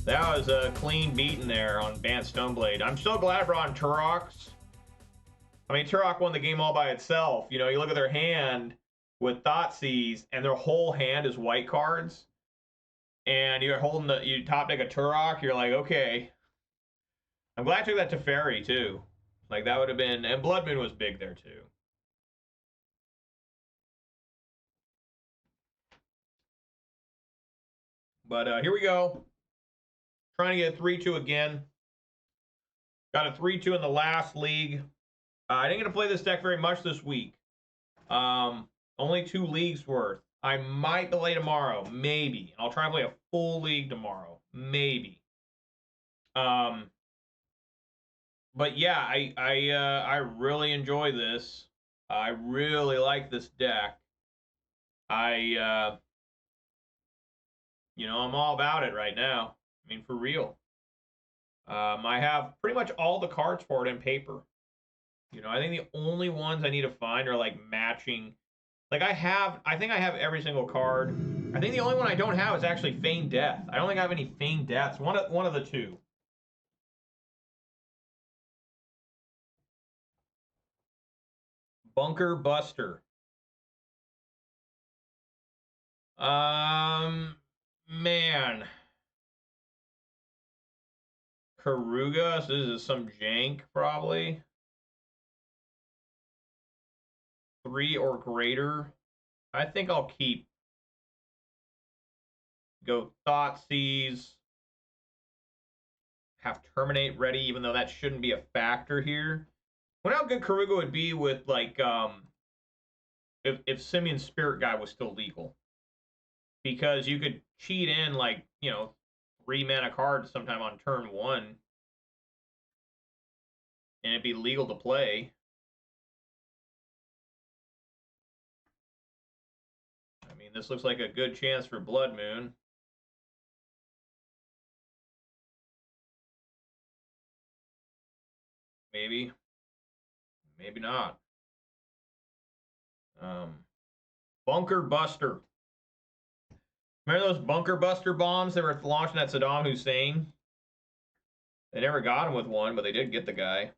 That was a clean beating there on Bant Stoneblade. I'm so glad I brought in Turoks. I mean, Turok won the game all by itself. You know, you look at their hand with Thoughtseize, and their whole hand is white cards. And you're holding you top deck a Turok, you're like, okay. I'm glad I took that Teferi, too. Like, that would have been... And Blood Moon was big there, too. But here we go. Trying to get a 3-2 again. Got a 3-2 in the last league. I didn't get to play this deck very much this week. Only 2 leagues worth. I might delay tomorrow, maybe. I'll try and play a full league tomorrow, maybe. But yeah, I really enjoy this. I really like this deck. You know, I'm all about it right now. I mean, for real. I have pretty much all the cards for it in paper. You know, I think the only ones I need to find are like matching. Like I think I have every single card. I think the only one I don't have is actually Feigned Death. I don't think I have any Feigned Deaths. One of the 2. Bunker Buster. Man. Keruga, so this is some jank, probably. 3 or greater. I think I'll keep. Go Thoughtseize. Have Terminate ready, even though that shouldn't be a factor here. I wonder how good Keruga would be with, like, if Simeon's Spirit Guide was still legal. Because you could cheat in, like, you know, 3 mana cards sometime on turn 1. And it'd be legal to play. mean, this looks like a good chance for Blood Moon. Maybe. Maybe not. Bunker Buster. Remember those Bunker Buster bombs that were launching at Saddam Hussein? They never got him with one, but they did get the guy.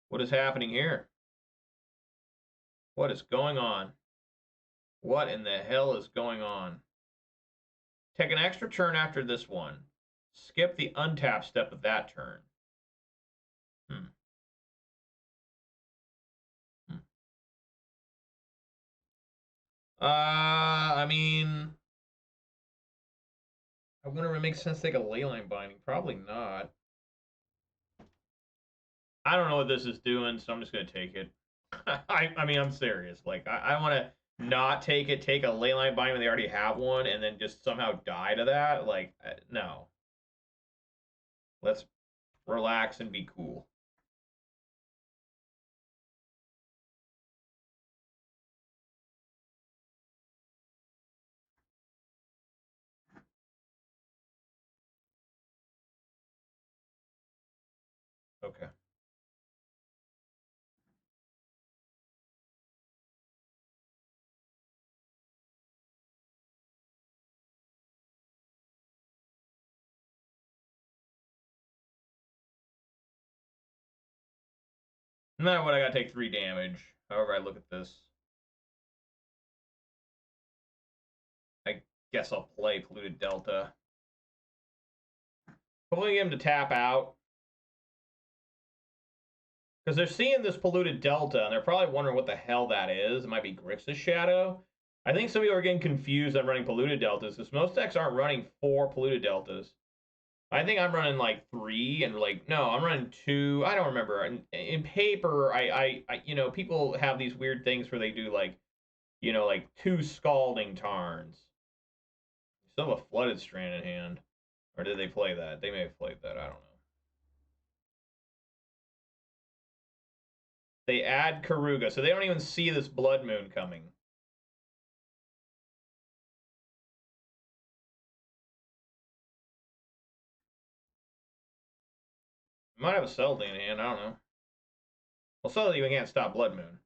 What is happening here? What is going on? What in the hell is going on? Take an extra turn after this one. Skip the untap step of that turn. I mean, I wonder if it makes sense to take a leyline binding. Probably not. I don't know what this is doing, so I'm just gonna take it. I mean, I'm serious. Like, I want to not take it, take a leyline binding when they already have one, and then just somehow die to that. Like, no. Let's relax and be cool. Okay. No matter what, I gotta take 3 damage. However I look at this. I guess I'll play Polluted Delta. Hopefully get him to tap out. Because they're seeing this Polluted Delta, and they're probably wondering what the hell that is. It might be Grixis Shadow. I think some people are getting confused on running Polluted Deltas, because most decks aren't running 4 Polluted Deltas. I think I'm running like 3, and like, no, I'm running 2. I don't remember. In paper, I you know, people have these weird things where they do like, you know, like 2 Scalding Tarns. Still have a Flooded Strand in hand. Or did they play that? They may have played that. I don't know. They add Keruga, so they don't even see this Blood Moon coming. Might have a Celdine in hand, I don't know. Well, Celdine can't stop Blood Moon.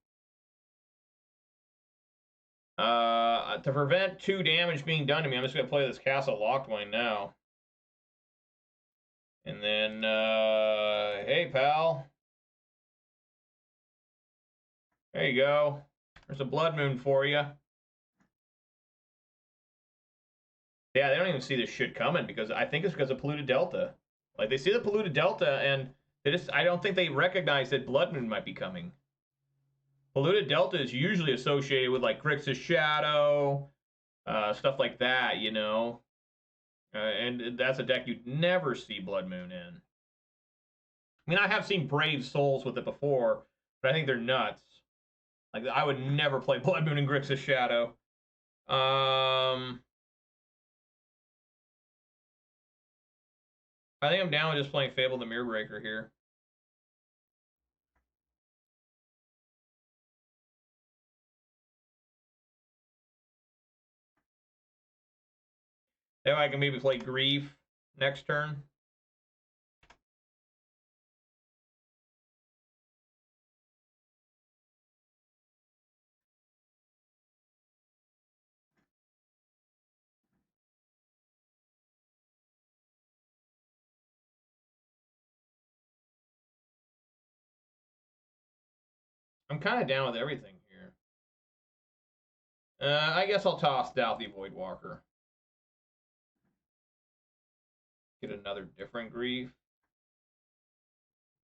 To prevent 2 damage being done to me, I'm just gonna play this Castle Locthwain now. And then, hey pal. There you go. There's a Blood Moon for you. Yeah, they don't even see this shit coming because I think it's because of Polluted Delta. Like, they see the Polluted Delta and they just, I don't think they recognize that Blood Moon might be coming. Polluted Delta is usually associated with like Grixis Shadow, stuff like that, you know. And that's a deck you'd never see Blood Moon in. I mean, I have seen Brave Souls with it before, but I think they're nuts. Like, I would never play Blood Moon and Grixis Shadow. I think I'm down with just playing Fable the Mirror Breaker here. That way I can maybe play Grief next turn. I'm kind of down with everything here. I guess I'll toss Douthty Voidwalker. Get another different Grief.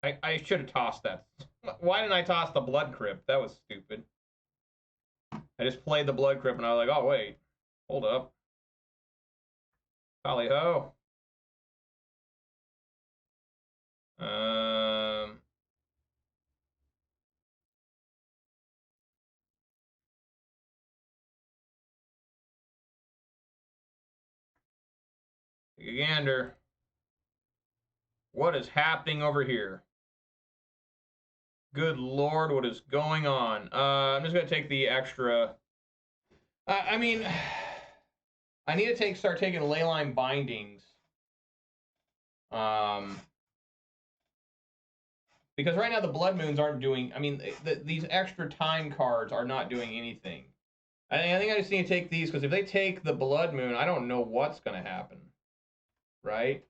I should have tossed that. Why didn't I toss the Blood Crypt? That was stupid. I just played the Blood Crypt and I was like, oh, wait. Hold up. Tally ho. Take a gander. What is happening over here? Good Lord, what is going on? I'm just going to take the extra... I mean, I need to start taking leyline bindings. Because right now the Blood Moons aren't doing... I mean, these extra time cards are not doing anything. I think I just need to take these, because if they take the Blood Moon, I don't know what's going to happen. Right?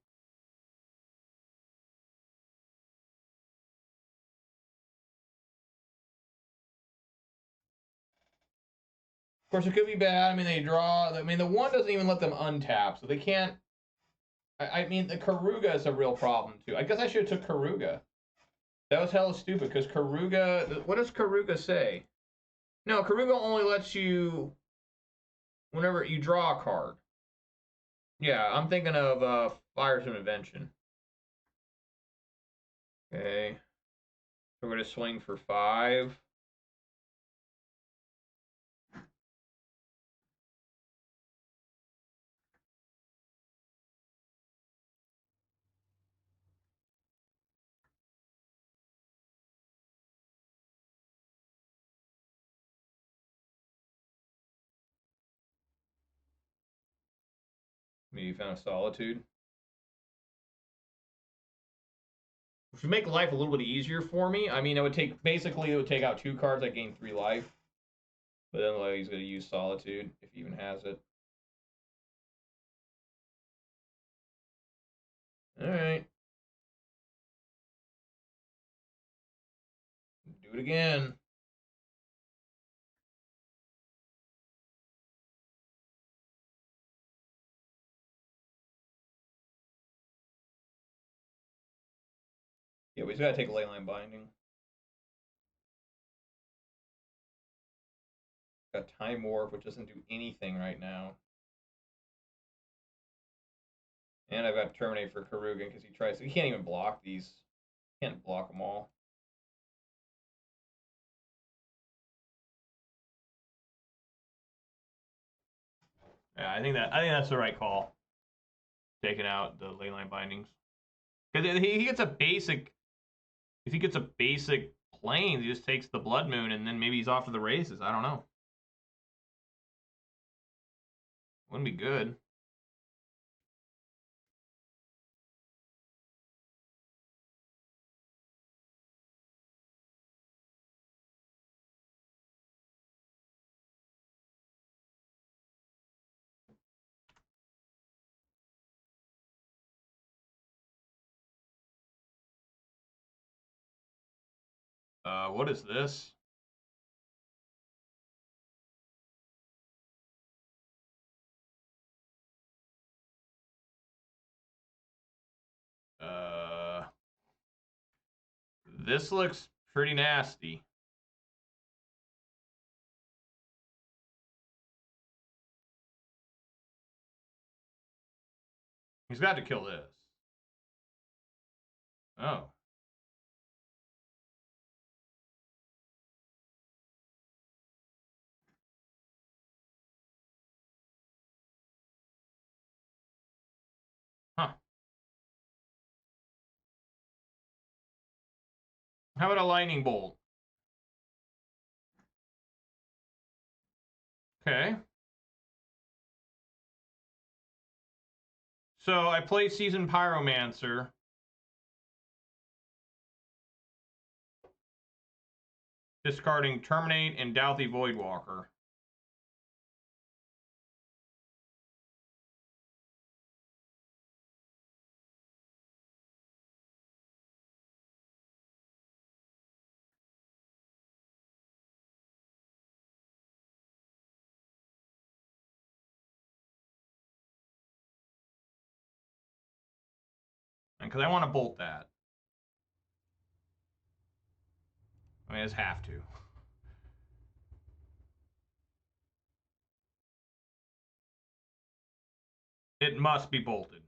Of course, it could be bad. I mean, they draw... I mean, the one doesn't even let them untap, so they can't... I mean, the Keruga is a real problem, too. I guess I should have took Keruga. That was hella stupid, because Keruga... What does Keruga say? No, Keruga only lets you... Whenever you draw a card. Yeah, I'm thinking of Firesome Invention. Okay. So we're going to swing for 5. Maybe Found Solitude. Which would make life a little bit easier for me. I mean, it would take... Basically, it would take out 2 cards. I gain 3 life. But then like, he's going to use Solitude, if he even has it. Alright. Do it again. Yeah, we just gotta take Leyline Binding. Got Time Warp, which doesn't do anything right now. And I've got Terminate for Kerugan because he tries. He can't even block these. Can't block them all. Yeah, I think that's the right call. Taking out the Leyline Bindings because he gets a basic. If he gets a basic plane, he just takes the Blood Moon and then maybe he's off to the races. I don't know. Wouldn't be good. What is this? This looks pretty nasty. He's got to kill this. Oh. Huh. How about a lightning bolt? Okay. So I play Seasoned Pyromancer. Discarding Terminate and Douthie Voidwalker. Because I want to bolt that. I mean, I just have to. It must be bolted.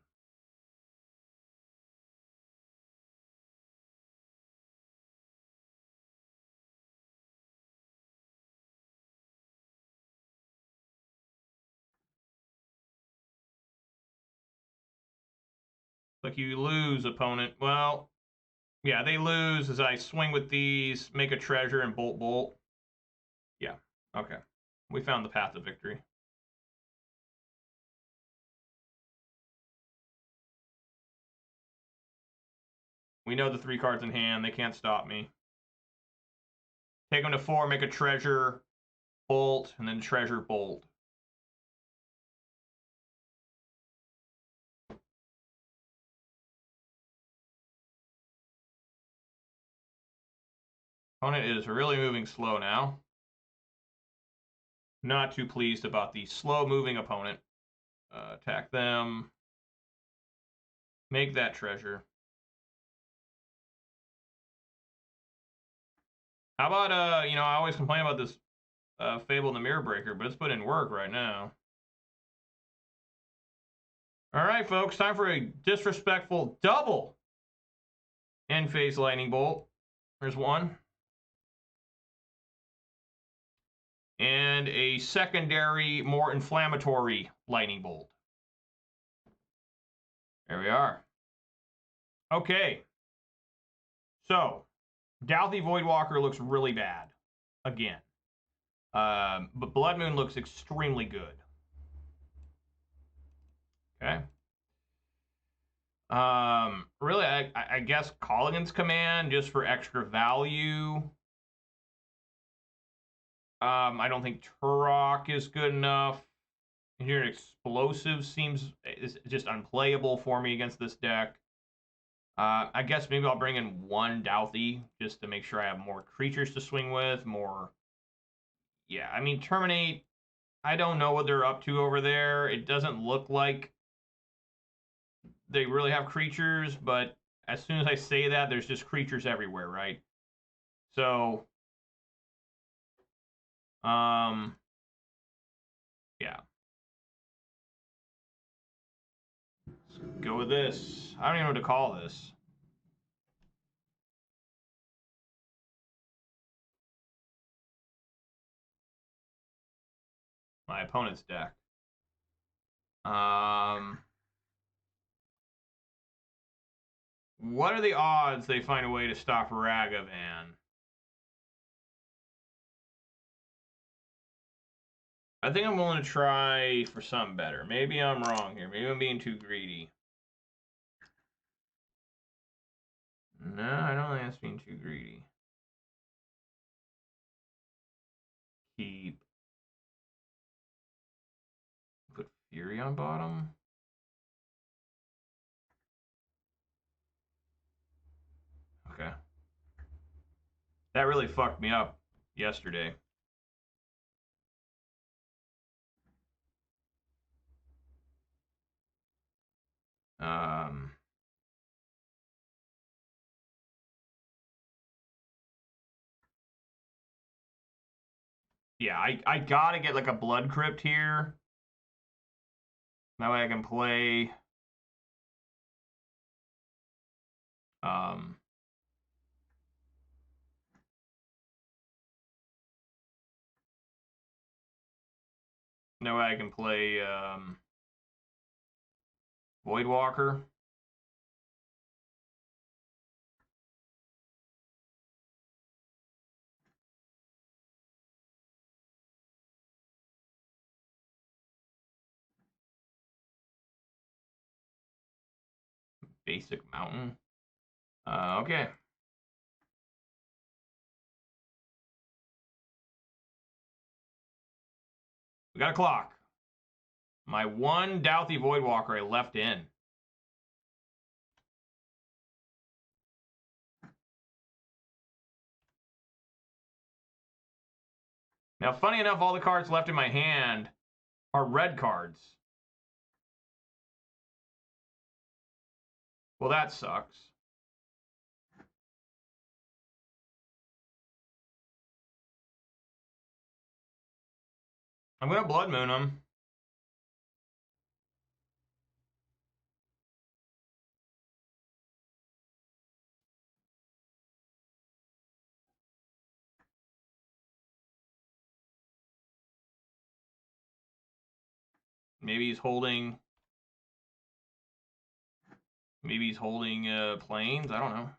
Like you lose, opponent. Well, Yeah, they lose as I swing with these, make a treasure, and bolt. Yeah, okay. We found the path of victory. We know the 3 cards in hand. They can't stop me. Take them to 4, make a treasure, bolt, and then treasure, bolt. Opponent is really moving slow now. Not too pleased about the slow-moving opponent. Attack them. Make that treasure. How about, I always complain about this Fable and the Mirror Breaker, but it's put in work right now. All right, folks, time for a disrespectful double end-phase lightning bolt. There's one. And a secondary, more inflammatory lightning bolt. There we are. Okay. So, Douthie Voidwalker looks really bad. Again. But Blood Moon looks extremely good. Okay. Really, I guess Colligan's Command just for extra value. I don't think Turok is good enough. Here, Explosive is just unplayable for me against this deck. I guess maybe I'll bring in 1 Douthie just to make sure I have more creatures to swing with, more... Yeah, I mean, Terminate, I don't know what they're up to over there. It doesn't look like they really have creatures, but as soon as I say that, there's just creatures everywhere, right? So, yeah. Let's go with this. I don't even know what to call this. My opponent's deck. What are the odds they find a way to stop Ragavan? I think I'm willing to try for something better. Maybe I'm wrong here. Maybe I'm being too greedy. No, I don't think that's being too greedy. Keep. Put Fury on bottom. Okay. That really fucked me up yesterday. Yeah, I gotta get like a Blood Crypt here. That way I can play that way I can play Voidwalker. Basic Mountain. Okay. We got a clock. My 1 Douthie Voidwalker I left in. Now, funny enough, all the cards left in my hand are red cards. Well, that sucks. I'm going to Blood Moon him. Maybe he's holding... Maybe he's holding planes. I don't know.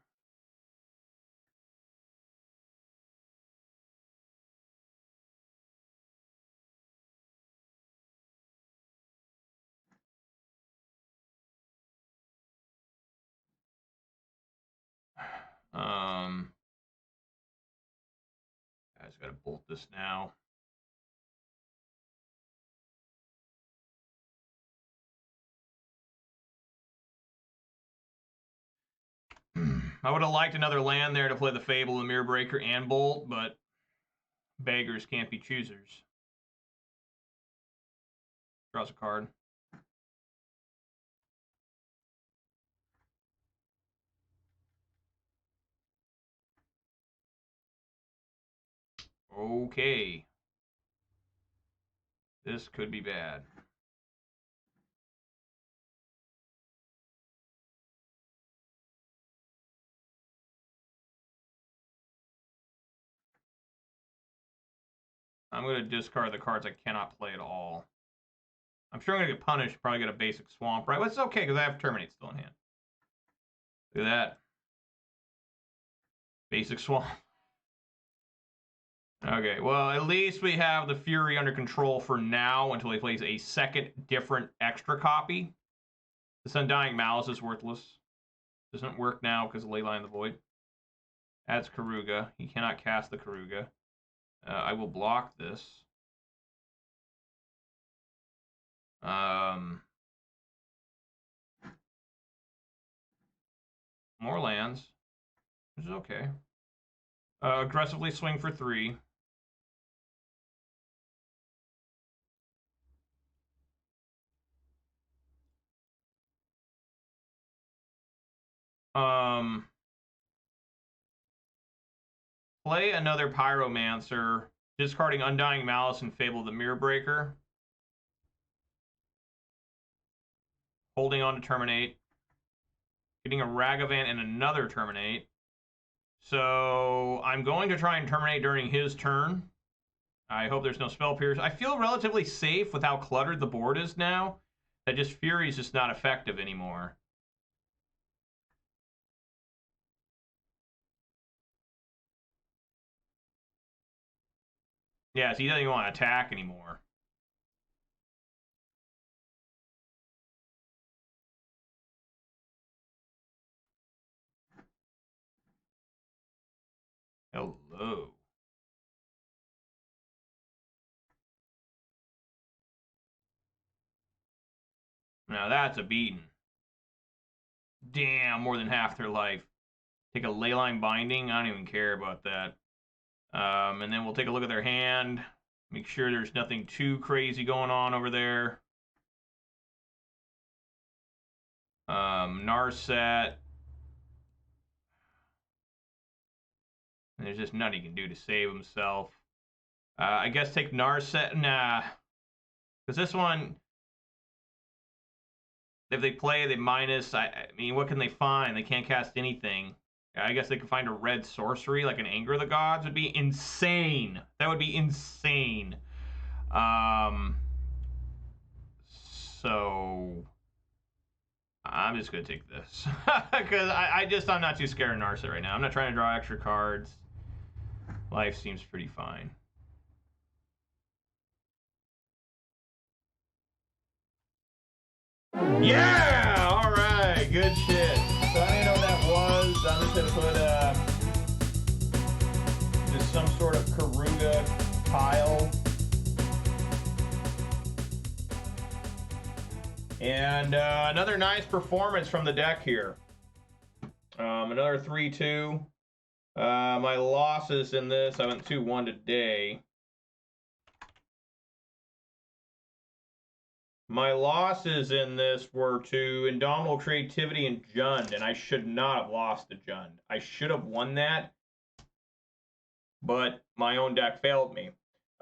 I just gotta bolt this now. I would have liked another land there to play the Fable, the Mirror Breaker, and Bolt, but beggars can't be choosers. Draws a card. Okay. This could be bad. I'm going to discard the cards I cannot play at all. I'm sure I'm going to get punished. Probably get a basic Swamp, right? But it's okay because I have Terminate still in hand. Look at that. Basic Swamp. Okay, well, at least we have the Fury under control for now until he plays a second different extra copy. This Undying Malice is worthless. Doesn't work now because of Leyline of the Void. Adds Keruga. He cannot cast the Keruga. I will block this. More lands, which is okay. Aggressively swing for 3. Play another Pyromancer, discarding Undying Malice and Fable the Mirror Breaker. Holding on to Terminate. Getting a Ragavan and another Terminate. So I'm going to try and Terminate during his turn. I hope there's no Spell Pierce. I feel relatively safe with how cluttered the board is now. That just Fury's just not effective anymore. Yeah, so he doesn't even want to attack anymore. Hello. Now that's a beating. Damn, more than half their life. Take a Leyline Binding. I don't even care about that. And then we'll take a look at their hand. Make sure there's nothing too crazy going on over there. Narset. There's just nothing he can do to save himself. I guess take Narset. Nah. Because this one, if they play, they minus. I mean, what can they find? They can't cast anything. I guess they could find a red sorcery, like an Anger of the Gods. Would be insane. That would be insane. So I'm just gonna take this because I'm not too scared of Narset right now. I'm not trying to draw extra cards. Life seems pretty fine. Yeah! All right, good shit. So I didn't know what that was. I'm just gonna put just some sort of Keruga tile. And another nice performance from the deck here. Another 3-2. My losses in this, I went 2-1 today. My losses in this were to Indomitable Creativity and Jund, and I should not have lost to Jund. I should have won that, but my own deck failed me.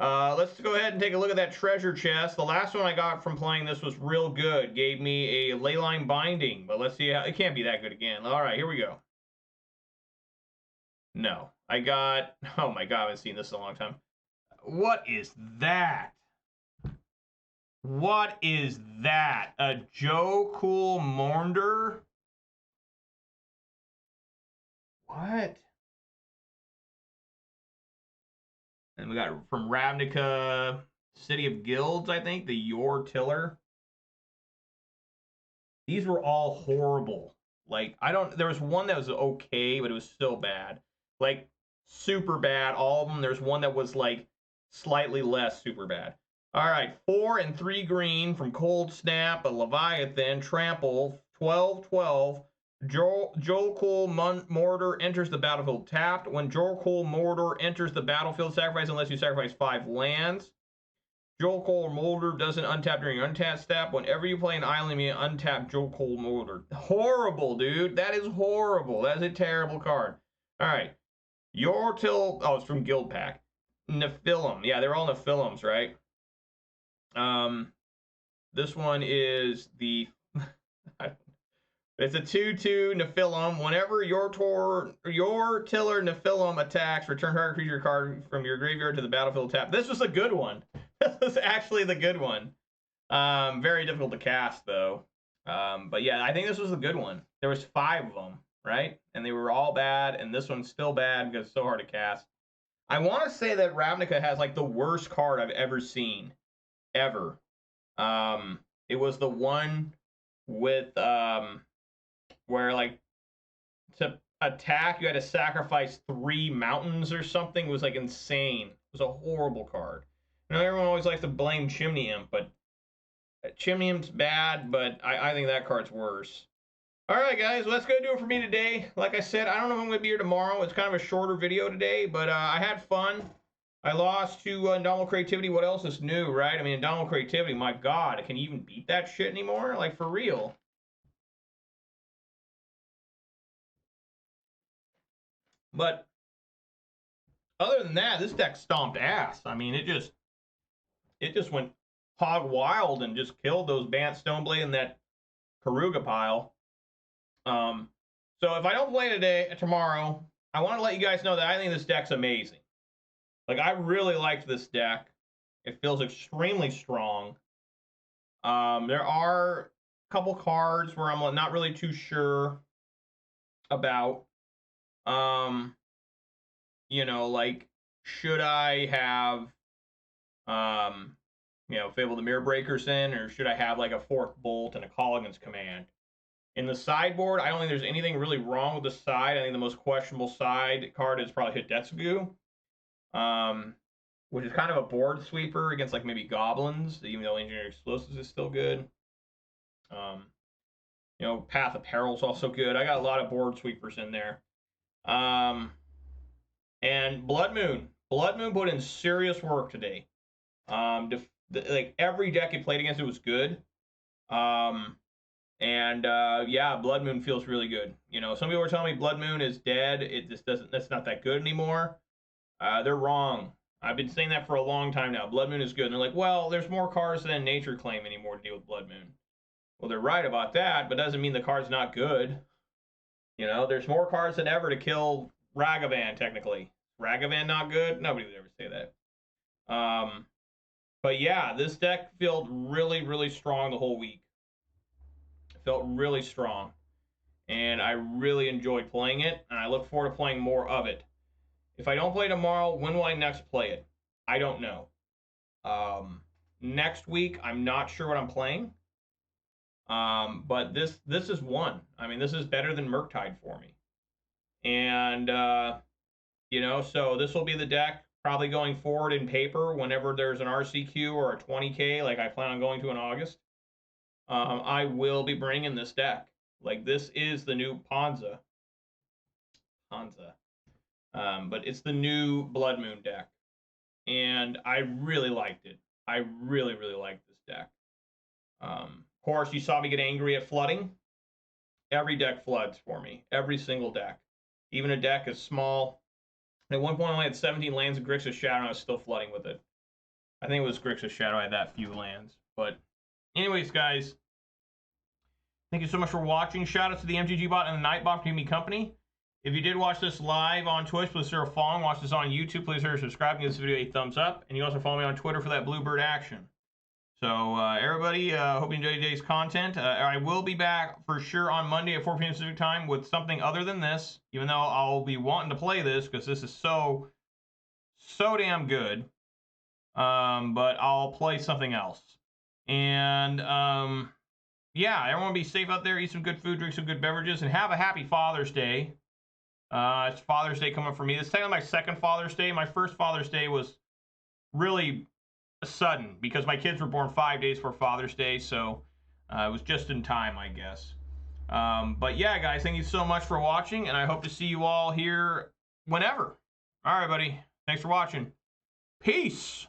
Let's go ahead and take a look at that treasure chest. The last one I got from playing this was real good. Gave me a Leyline Binding, but let's see how it can't be that good again. All right, here we go. No, I got, oh my God, I haven't seen this in a long time. What is that? What is that? A Joe Cool Maunder? What? And we got from Ravnica, City of Guilds, I think, the Your Tiller. These were all horrible. Like, there was one that was okay, but it was still bad. Like, super bad, all of them. There's one that was, like, slightly less super bad. All right, 4 and 3 green from Cold Snap, a Leviathan, Trample, 12/12. Joel Mortar enters the battlefield tapped. When Joel Mortar enters the battlefield, sacrifice unless you sacrifice 5 lands. Joel Mortar doesn't untap during untap step. Whenever you play an island, you untap Joel Mortar. Horrible, dude. That is horrible. That is a terrible card. All right. Oh, it's from Guild Pack. Nephilim. Yeah, they're all Nephilims, right? This one is the... It's a 2/2 Nephilim. Whenever your Tiller Nephilim attacks, return target creature card from your graveyard to the battlefield tap. This was a good one. This was actually the good one. Very difficult to cast, though. But yeah, I think this was a good one. There was 5 of them, right? And they were all bad, and this one's still bad because it's so hard to cast. I want to say that Ravnica has, like, the worst card I've ever seen. Ever. It was the one with... where, like, to attack, you had to sacrifice 3 mountains or something. It was, like, insane. It was a horrible card. I know everyone always likes to blame Chimney Imp, but Chimney Imp's bad, but I think that card's worse. All right, guys, well, that's going to do it for me today. Like I said, I don't know if I'm going to be here tomorrow. It's kind of a shorter video today, but I had fun. I lost to Indomitable Creativity. What else is new, right? I mean, Indomitable Creativity, my God, can you even beat that shit anymore? Like, for real. But other than that, this deck stomped ass. I mean, it just went hog wild and just killed those Bant, Stoneblade, and that Keruga pile. So if I don't play tomorrow, I want to let you guys know that I think this deck's amazing. Like, I really liked this deck. It feels extremely strong. There are a couple cards where I'm not really too sure about. You know, like, should I have, you know, Fable the Mirror Breakers in, or should I have, like, a 4th Bolt and a Colligan's Command? In the sideboard, I don't think there's anything really wrong with the side. I think the most questionable side card is probably Hidetsugu, which is kind of a board sweeper against, like, maybe Goblins, even though Engineering Explosives is still good. You know, Path of Peril is also good. I got a lot of board sweepers in there. And Blood Moon. Blood Moon put in serious work today. Like, every deck he played against it was good. Yeah, Blood Moon feels really good. You know, some people are telling me Blood Moon is dead. It just doesn't. That's not that good anymore. They're wrong. I've been saying that for a long time now. Blood Moon is good. And they're like, well, there's more cards than Nature Claim anymore to deal with Blood Moon. Well, they're right about that, but doesn't mean the card's not good. You know, there's more cards than ever to kill Ragavan, technically. Ragavan not good? Nobody would ever say that. But yeah, this deck felt really, really strong the whole week. It felt really strong. And I really enjoyed playing it, and I look forward to playing more of it. If I don't play tomorrow, when will I next play it? I don't know. Next week, I'm not sure what I'm playing. But this is one. I mean, this is better than Murktide for me. And, you know, so this will be the deck probably going forward in paper whenever there's an RCQ or a 20K like I plan on going to in August. I will be bringing this deck. Like, this is the new Ponza. But it's the new Blood Moon deck. And I really liked it. I really, really liked this deck. Of course, you saw me get angry at flooding. Every deck floods for me. Every single deck. Even a deck as small. At one point, I only had 17 lands of Grixis Shadow, and I was still flooding with it. I think it was Grixis Shadow. I had that few lands. But anyways, guys, thank you so much for watching. Shout out to the MTG bot and the Nightbot for keeping me company. If you did watch this live on Twitch, please consider following. Watch this on YouTube. Please consider subscribing. Give this video a thumbs up. And you also follow me on Twitter for that Bluebird action. So, everybody, hope you enjoyed today's content. I will be back for sure on Monday at 4 p.m. Pacific time with something other than this, even though I'll be wanting to play this because this is so damn good. But I'll play something else. And, yeah, everyone be safe out there. Eat some good food, drink some good beverages, and have a happy Father's Day. It's Father's Day coming for me. This is technically my second Father's Day. My first Father's Day was really sudden because my kids were born 5 days before Father's Day, so it was just in time, I guess. But yeah, guys, thank you so much for watching, and I hope to see you all here whenever. All right, buddy. Thanks for watching. Peace.